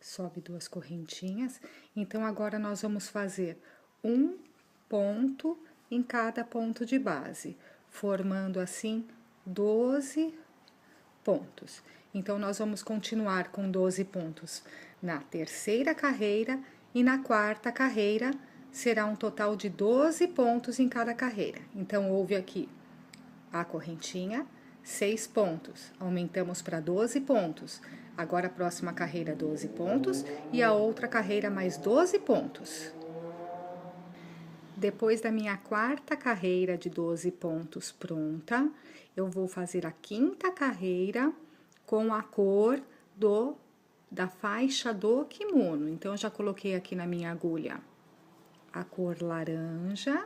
Sobe 2 correntinhas, então agora nós vamos fazer um ponto em cada ponto de base, formando assim 12 pontos. Então, nós vamos continuar com 12 pontos na terceira carreira e na quarta carreira será um total de 12 pontos em cada carreira. Então, houve aqui a correntinha, 6 pontos, aumentamos para 12 pontos. Agora, a próxima carreira, 12 pontos e a outra carreira, mais 12 pontos. Depois da minha quarta carreira de 12 pontos pronta, eu vou fazer a quinta carreira com a cor da faixa do kimono. Então, eu já coloquei aqui na minha agulha a cor laranja.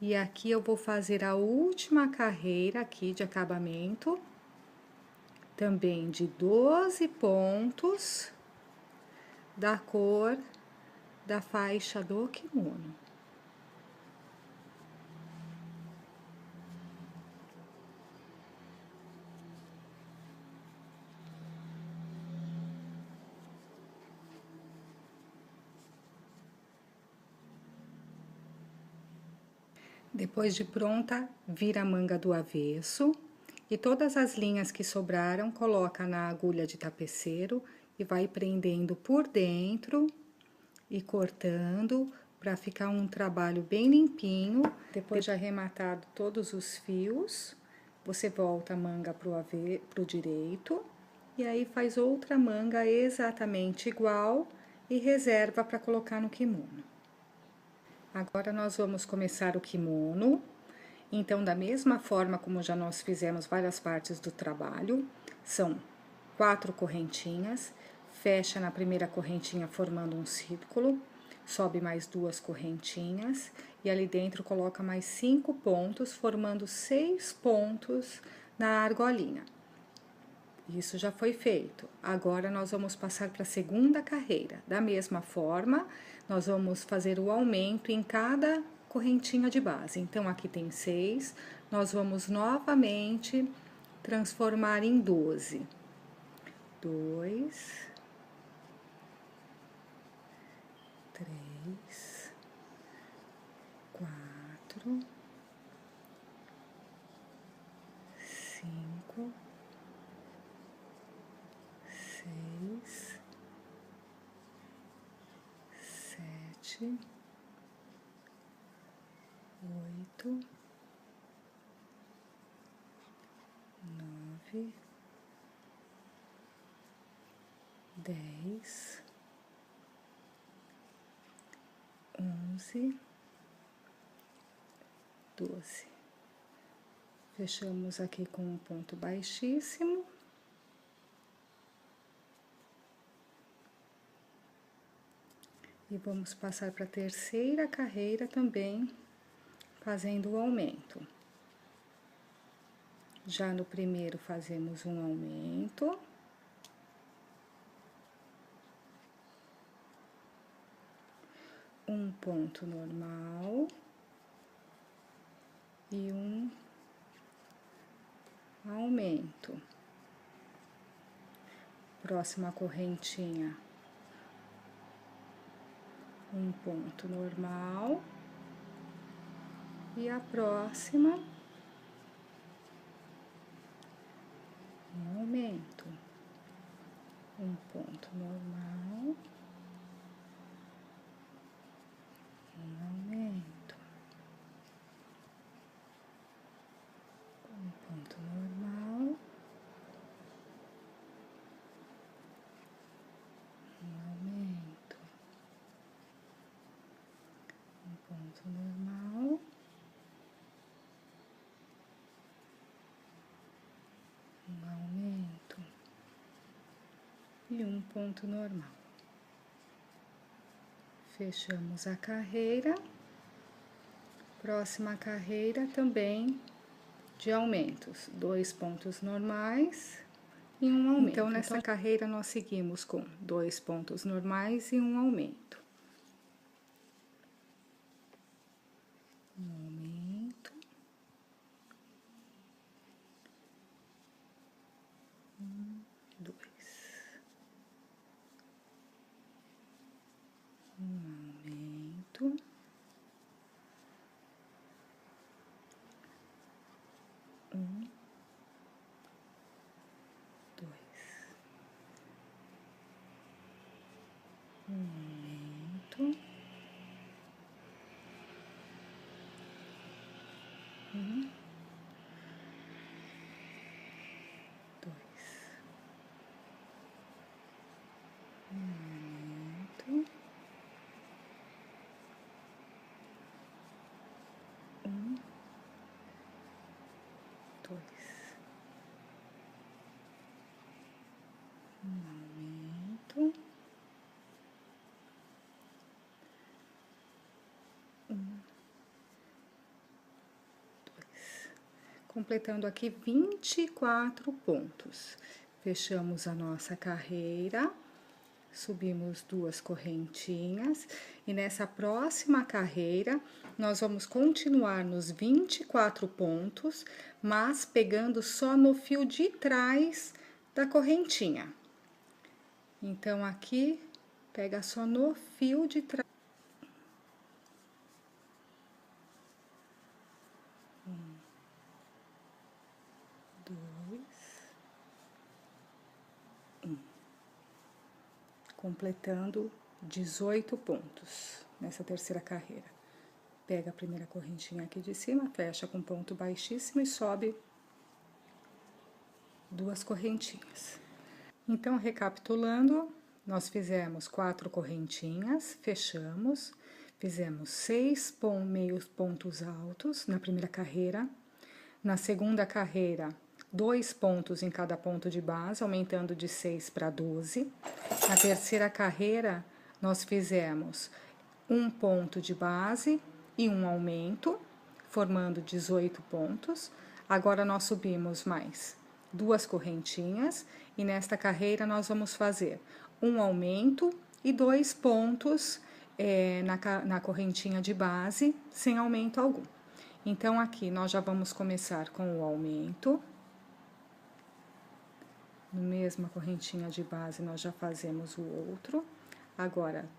E aqui eu vou fazer a última carreira aqui de acabamento, também de 12 pontos da cor da faixa do kimono. Depois de pronta, vira a manga do avesso E todas as linhas que sobraram, coloca na agulha de tapeceiro e vai prendendo por dentro e cortando para ficar um trabalho bem limpinho. Depois de arrematado todos os fios, você volta a manga pro direito e aí faz outra manga exatamente igual e reserva para colocar no kimono. Agora nós vamos começar o kimono. Então, da mesma forma como já nós fizemos várias partes do trabalho, são 4 correntinhas, fecha na primeira correntinha formando um círculo, sobe mais 2 correntinhas e ali dentro coloca mais 5 pontos, formando 6 pontos na argolinha. Isso já foi feito. Agora, nós vamos passar para a segunda carreira. Da mesma forma, nós vamos fazer o aumento em cada correntinha de base. Então, aqui tem 6, nós vamos novamente transformar em 12. 2, 3, 4, 5, 6, 7, 8, 9, 10, 11, 12. Fechamos aqui com um ponto baixíssimo. E vamos passar para a terceira carreira também, fazendo o aumento. Já no primeiro fazemos um aumento. Um ponto normal. E um aumento. Próxima correntinha. Um ponto normal. E a próxima, um aumento. Um ponto normal. Um aumento. Um ponto normal. Um aumento. Um ponto normal. Um aumento. E um ponto normal. Fechamos a carreira. Próxima carreira também de aumentos, 2 pontos normais e um aumento. Então, nessa carreira, nós seguimos com 2 pontos normais e um aumento. Um aumento. Dois. Um aumento. Aumento. Dois. Aumento. Dois. Aumento. Completando aqui 24 pontos. Fechamos a nossa carreira, subimos 2 correntinhas e nessa próxima carreira nós vamos continuar nos 24 pontos, mas pegando só no fio de trás da correntinha. Então, aqui pega só no fio de trás. 1, 2, 1. Completando 18 pontos nessa terceira carreira. Pega a primeira correntinha aqui de cima, fecha com ponto baixíssimo e sobe 2 correntinhas. Então, recapitulando, nós fizemos 4 correntinhas, fechamos, fizemos 6 meios pontos altos na primeira carreira. Na segunda carreira, 2 pontos em cada ponto de base, aumentando de 6 para 12. Na terceira carreira, nós fizemos 1 ponto de base e 1 aumento, formando 18 pontos. Agora, nós subimos mais 2 correntinhas e nesta carreira nós vamos fazer 1 aumento e 2 pontos na correntinha de base, sem aumento algum. Então, aqui nós já vamos começar com o aumento. Na mesma correntinha de base, nós já fazemos o outro. Agora,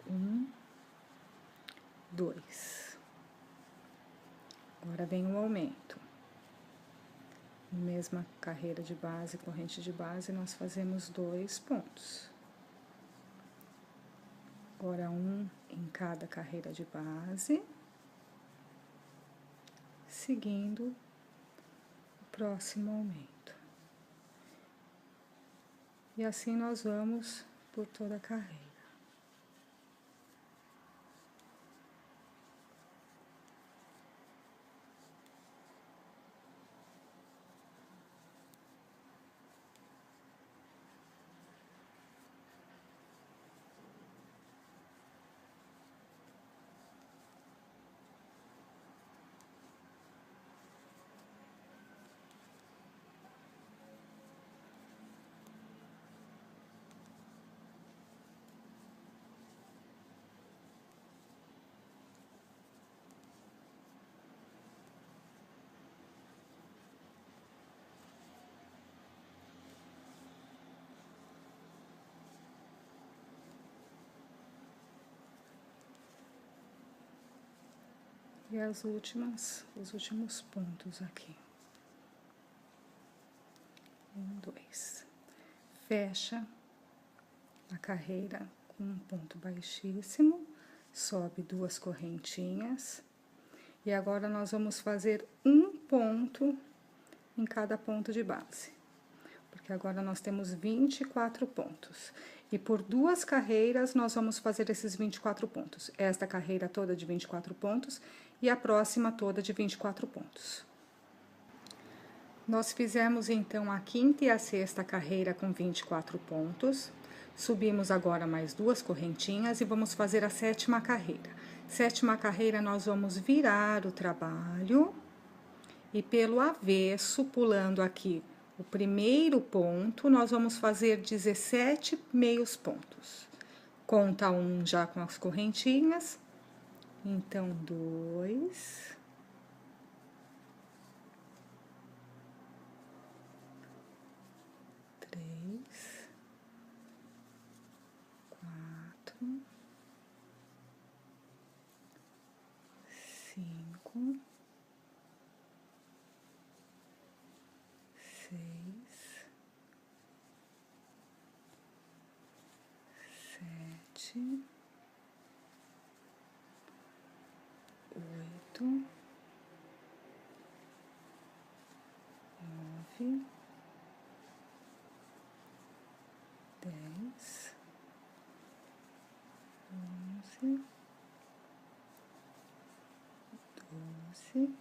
1, 2. Agora vem o aumento. Mesma carreira de base, corrente de base, nós fazemos 2 pontos. Agora, 1 em cada carreira de base, seguindo o próximo aumento. E assim nós vamos por toda a carreira. E os últimos pontos aqui. 1, 2. Fecha a carreira com um ponto baixíssimo, sobe 2 correntinhas. E agora nós vamos fazer 1 ponto em cada ponto de base. Porque agora nós temos 24 pontos. E por 2 carreiras, nós vamos fazer esses 24 pontos. Esta carreira toda de 24 pontos e a próxima toda de 24 pontos. Nós fizemos, então, a quinta e a sexta carreira com 24 pontos. Subimos agora mais 2 correntinhas e vamos fazer a sétima carreira. Sétima carreira, nós vamos virar o trabalho e pelo avesso, pulando aqui o primeiro ponto, nós vamos fazer 17 meios pontos. Conta 1 já com as correntinhas. Então, 2, 3, 4, 5, 6, 7, 8, 9, 10, 11, 12,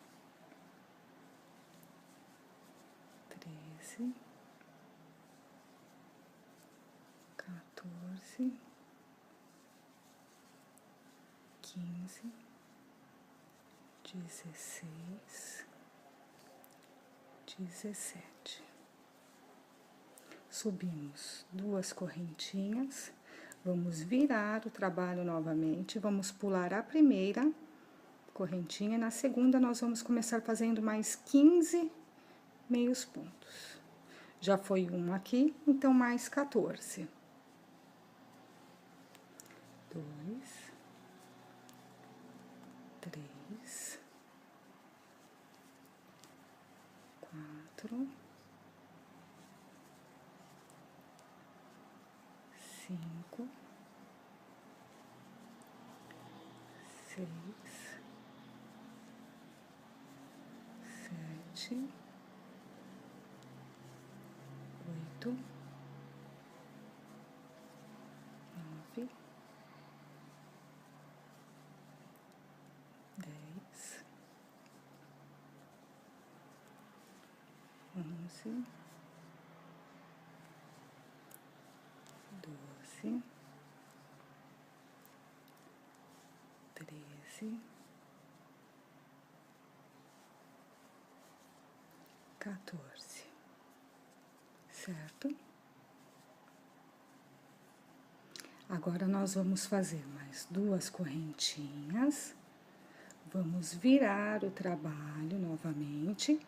13, 14, 15, 16, 17. Subimos 2 correntinhas, vamos virar o trabalho novamente, vamos pular a primeira correntinha, na segunda nós vamos começar fazendo mais 15 meios pontos. Já foi 1 aqui, então mais 14. 2, 3, 5, 6, 7, 8, 9, 10, 11, 12, 13, 14, certo? Agora, nós vamos fazer mais 2 correntinhas, vamos virar o trabalho novamente,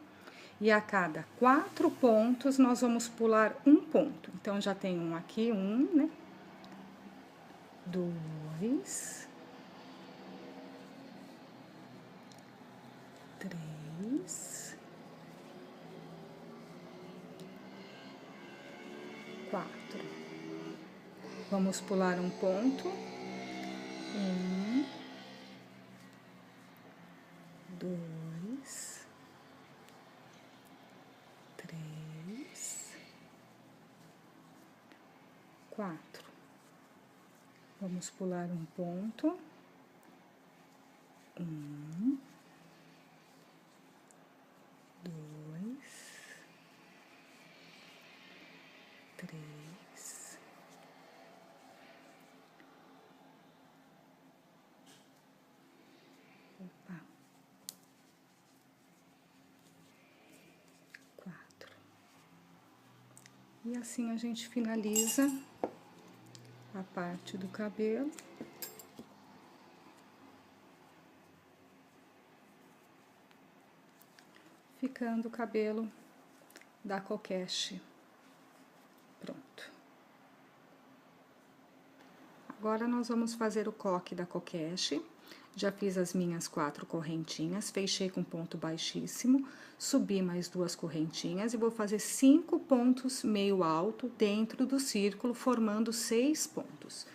e a cada 4 pontos, nós vamos pular um ponto. Então, já tem um aqui, né? 2, 3, 4. Vamos pular um ponto. 1, 2, 3, 4. Vamos pular um ponto. 1, 2, 3, 4. E assim a gente finaliza a parte do cabelo. Ficando o cabelo da coquete pronto. Agora, nós vamos fazer o coque da coquete. Já fiz as minhas 4 correntinhas, fechei com ponto baixíssimo, subi mais 2 correntinhas e vou fazer 5 pontos meio alto dentro do círculo, formando 6 pontos.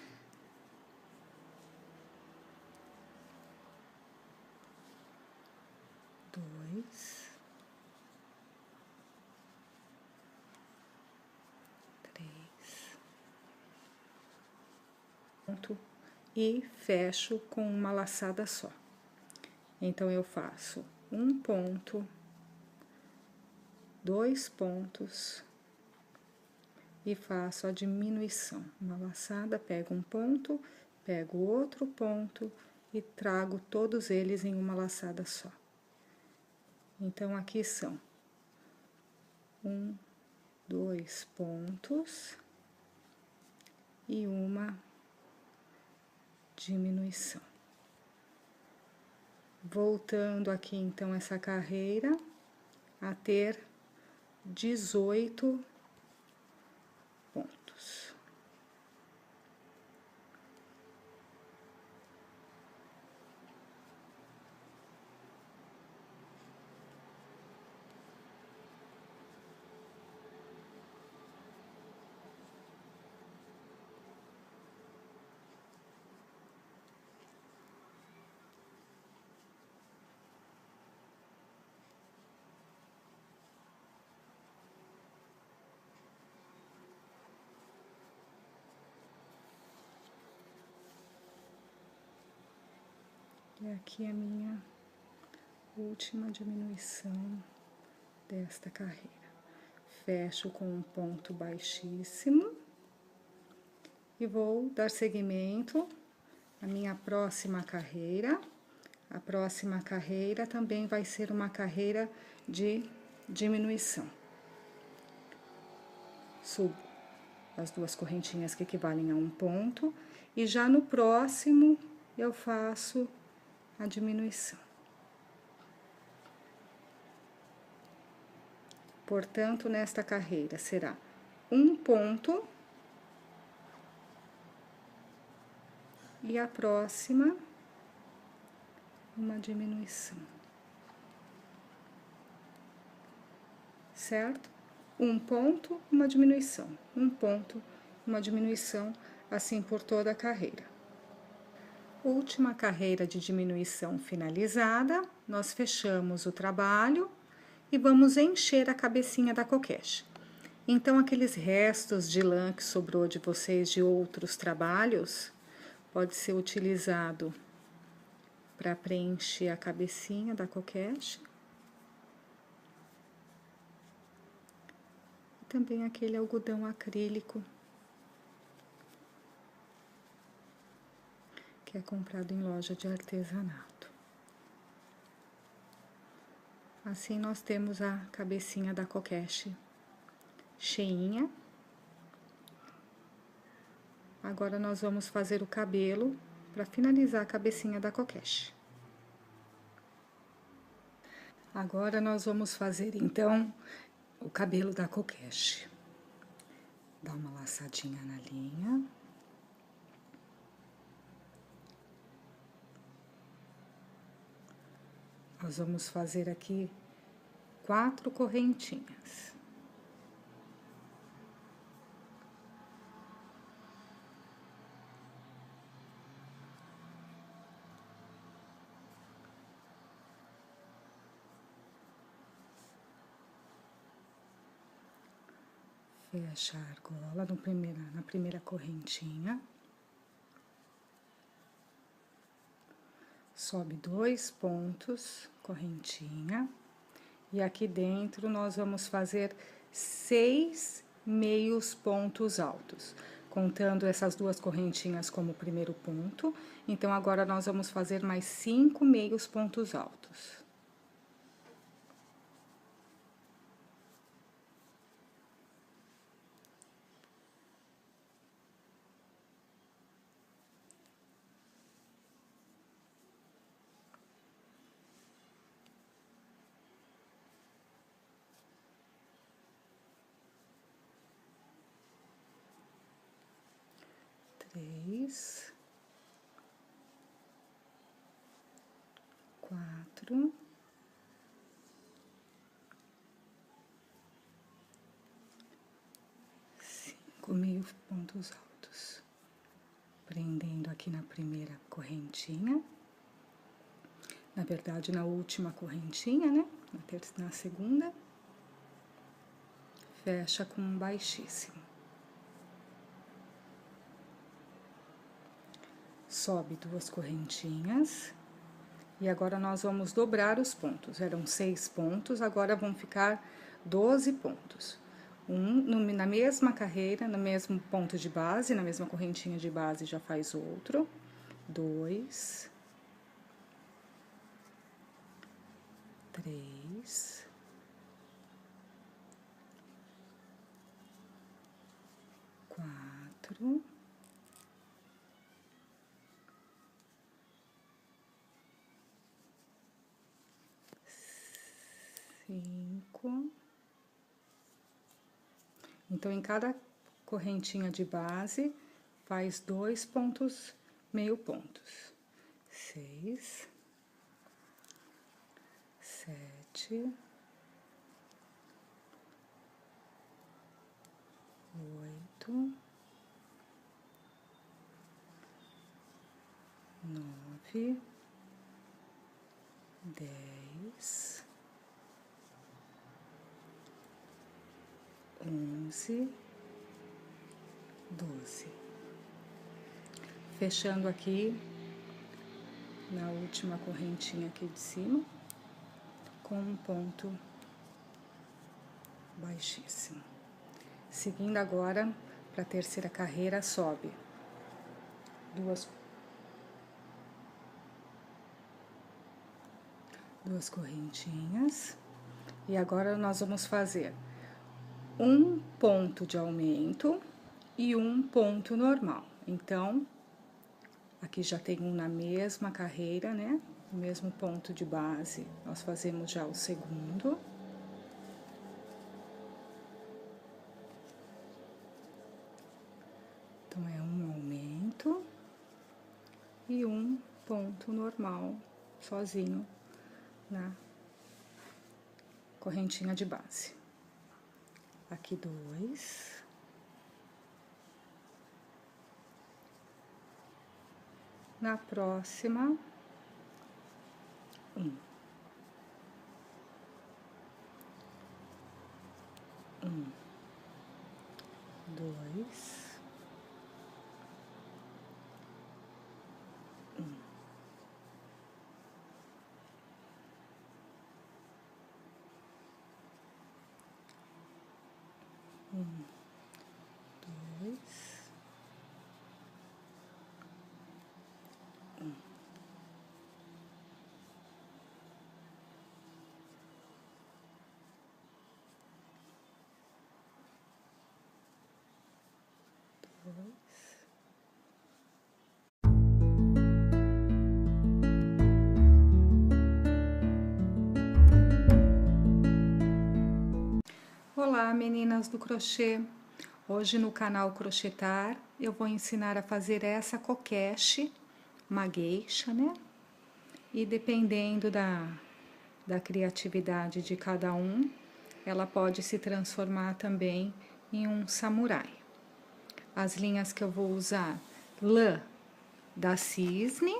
E fecho com uma laçada só. Então, eu faço um ponto, 2 pontos e faço a diminuição. Uma laçada, pego um ponto, pego outro ponto e trago todos eles em uma laçada só. Então, aqui são 1, 2 pontos e uma diminuição. Voltando aqui, então, essa carreira a ter 18 pontos. E aqui a minha última diminuição desta carreira. Fecho com um ponto baixíssimo e vou dar seguimento à minha próxima carreira. A próxima carreira também vai ser uma carreira de diminuição. Subo as 2 correntinhas que equivalem a um ponto e já no próximo eu faço a diminuição. Portanto, nesta carreira será um ponto e a próxima uma diminuição. certo? Um ponto, uma diminuição, um ponto, uma diminuição, assim por toda a carreira. Última carreira de diminuição finalizada, nós fechamos o trabalho e vamos encher a cabecinha da coquete. Então, aqueles restos de lã que sobrou de vocês de outros trabalhos, pode ser utilizado para preencher a cabecinha da coquete. E também aquele algodão acrílico, que é comprado em loja de artesanato. Assim, nós temos a cabecinha da coquete cheinha. Agora, nós vamos fazer o cabelo para finalizar a cabecinha da coquete. Agora, nós vamos fazer, então, o cabelo da coquete. Dá uma laçadinha na linha. Nós vamos fazer aqui 4 correntinhas. Fecha a argola na primeira correntinha. Sobe 2 pontos, correntinha. E aqui dentro nós vamos fazer 6 meios pontos altos, contando essas 2 correntinhas como primeiro ponto. Então, agora nós vamos fazer mais 5 meios pontos altos. Três, 4, 5 meios pontos altos, prendendo aqui na primeira correntinha, na verdade na última correntinha, né? Na segunda, fecha com um baixíssimo. Sobe 2 correntinhas, e agora nós vamos dobrar os pontos. Eram 6 pontos, agora vão ficar 12 pontos. Na mesma carreira, no mesmo ponto de base, na mesma correntinha de base já faz outro. 2, 3, 4, 5. Então, em cada correntinha de base, faz 2 pontos, meio pontos. 6, 7, 8, 9, 10, 11, 12. Fechando aqui na última correntinha aqui de cima, com um ponto baixíssimo. Seguindo agora para a terceira carreira, sobe 2 correntinhas, e agora nós vamos fazer um ponto de aumento e um ponto normal. Então, aqui já tem um na mesma carreira, né? O mesmo ponto de base, nós fazemos já o segundo. Então, é um aumento e um ponto normal, sozinho, na correntinha de base. aqui 2, na próxima 1, 2, 2, 2. Olá, meninas do crochê! Hoje no canal Crochetar eu vou ensinar a fazer essa coqueche, uma geisha, né? E dependendo da criatividade de cada um, ela pode se transformar também em um samurai. As linhas que eu vou usar: lã da Cisne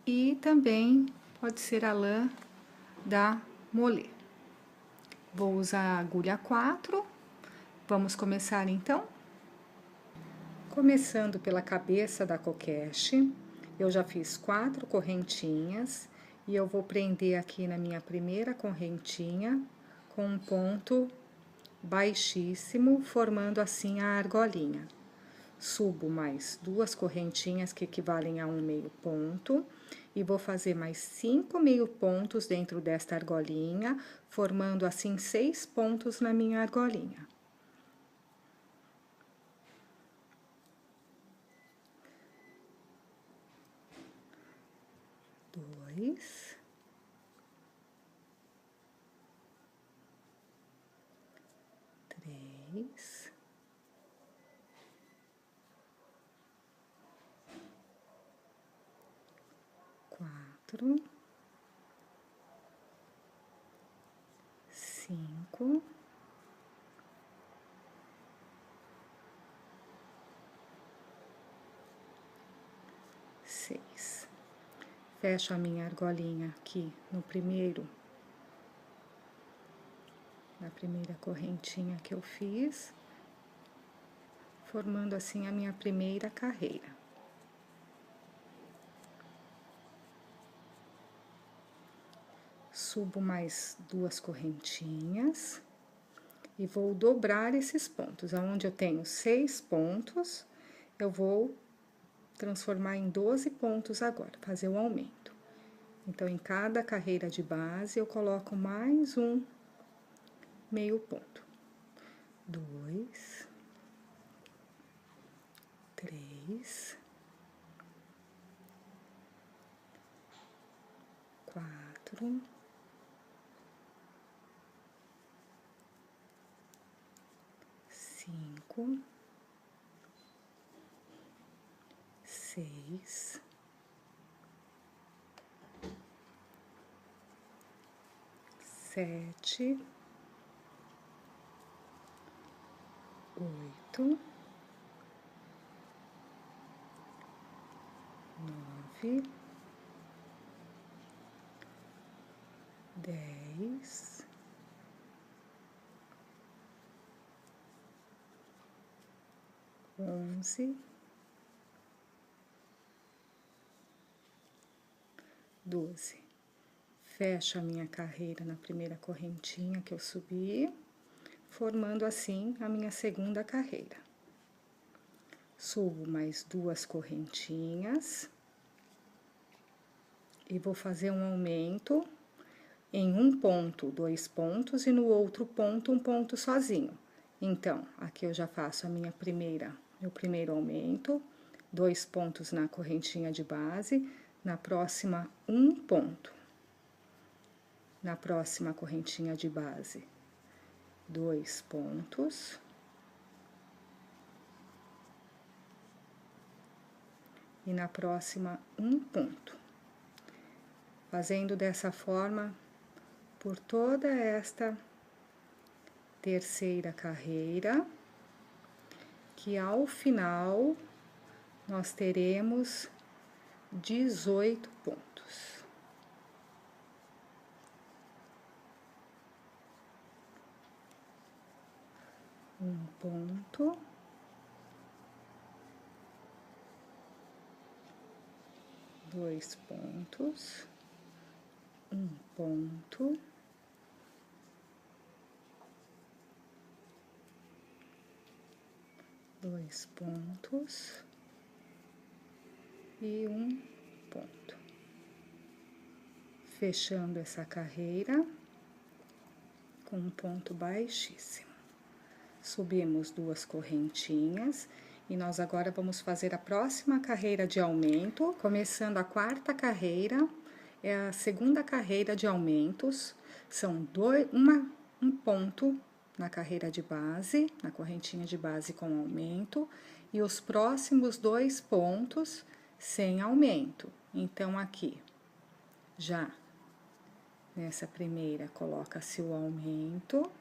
e também pode ser a lã da Mollet. Vou usar a agulha 4. Vamos começar então? Começando pela cabeça da coqueche, eu já fiz 4 correntinhas e eu vou prender aqui na minha primeira correntinha com um ponto baixíssimo, formando assim a argolinha. Subo mais 2 correntinhas que equivalem a um meio ponto e vou fazer mais 5 meio pontos dentro desta argolinha, formando assim 6 pontos na minha argolinha. Dois, 3, 4, 5, 6. Fecho a minha argolinha aqui no na primeira correntinha que eu fiz, formando assim a minha primeira carreira. Subo mais 2 correntinhas e vou dobrar esses pontos. Aonde eu tenho 6 pontos, eu vou transformar em 12 pontos agora, fazer o aumento. Então, em cada carreira de base, eu coloco mais um meio ponto. 2, 3, 4, 5, 6, 7, 8, 9, 10, 11, 12. Fecho a minha carreira na primeira correntinha que eu subi, formando assim a minha segunda carreira. Subo mais 2 correntinhas e vou fazer um aumento em um ponto, 2 pontos, e no outro ponto, um ponto sozinho. Então, aqui eu já faço a meu primeiro aumento, 2 pontos na correntinha de base, na próxima, um ponto. Na próxima correntinha de base, 2 pontos. E na próxima, um ponto. Fazendo dessa forma por toda esta terceira carreira, que ao final nós teremos 18 pontos. Um ponto, dois pontos, um ponto, dois pontos e um ponto. Fechando essa carreira com um ponto baixíssimo. Subimos duas correntinhas e nós agora vamos fazer a próxima carreira de aumento, começando a quarta carreira, é a segunda carreira de aumentos, são um ponto na carreira de base, na correntinha de base com aumento, e os próximos 2 pontos sem aumento. Então, aqui, já nessa primeira, coloca-se o aumento,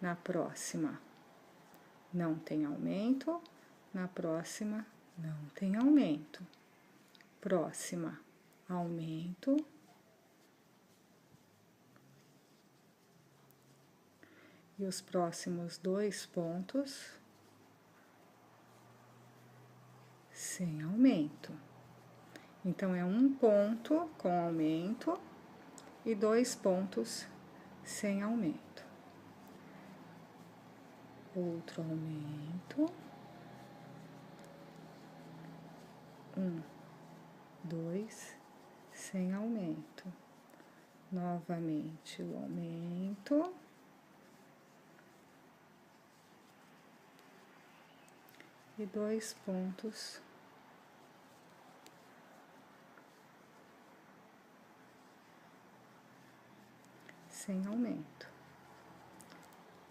na próxima não tem aumento, na próxima não tem aumento, próxima, aumento, e os próximos 2 pontos sem aumento. Então, é um ponto com aumento e 2 pontos sem aumento. Outro aumento, 1, 2, sem aumento. Novamente o aumento. E 2 pontos sem aumento.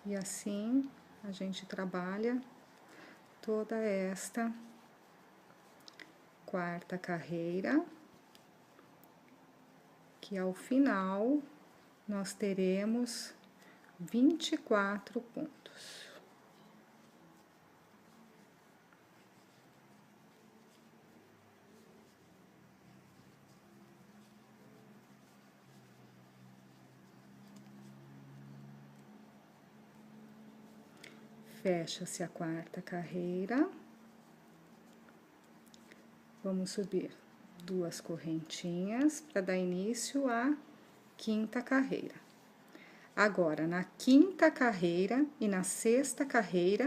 E assim a gente trabalha toda esta quarta carreira, que ao final nós teremos 24 pontos. Fecha-se a quarta carreira. Vamos subir 2 correntinhas para dar início à quinta carreira. Agora, na quinta carreira e na sexta carreira,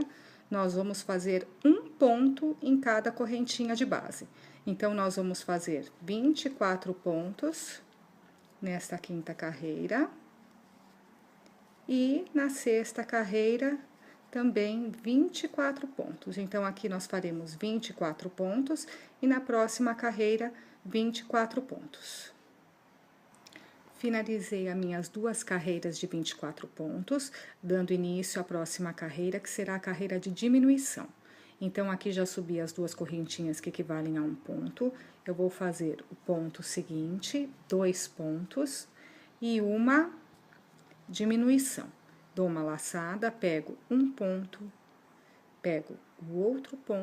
nós vamos fazer um ponto em cada correntinha de base. Então, nós vamos fazer 24 pontos nesta quinta carreira. E na sexta carreira, também 24 pontos. Então, aqui nós faremos 24 pontos e na próxima carreira, 24 pontos. Finalizei as minhas 2 carreiras de 24 pontos, dando início à próxima carreira, que será a carreira de diminuição. Então, aqui já subi as 2 correntinhas que equivalem a um ponto. Eu vou fazer o ponto seguinte, 2 pontos e uma diminuição. Dou uma laçada, pego um ponto, pego o outro ponto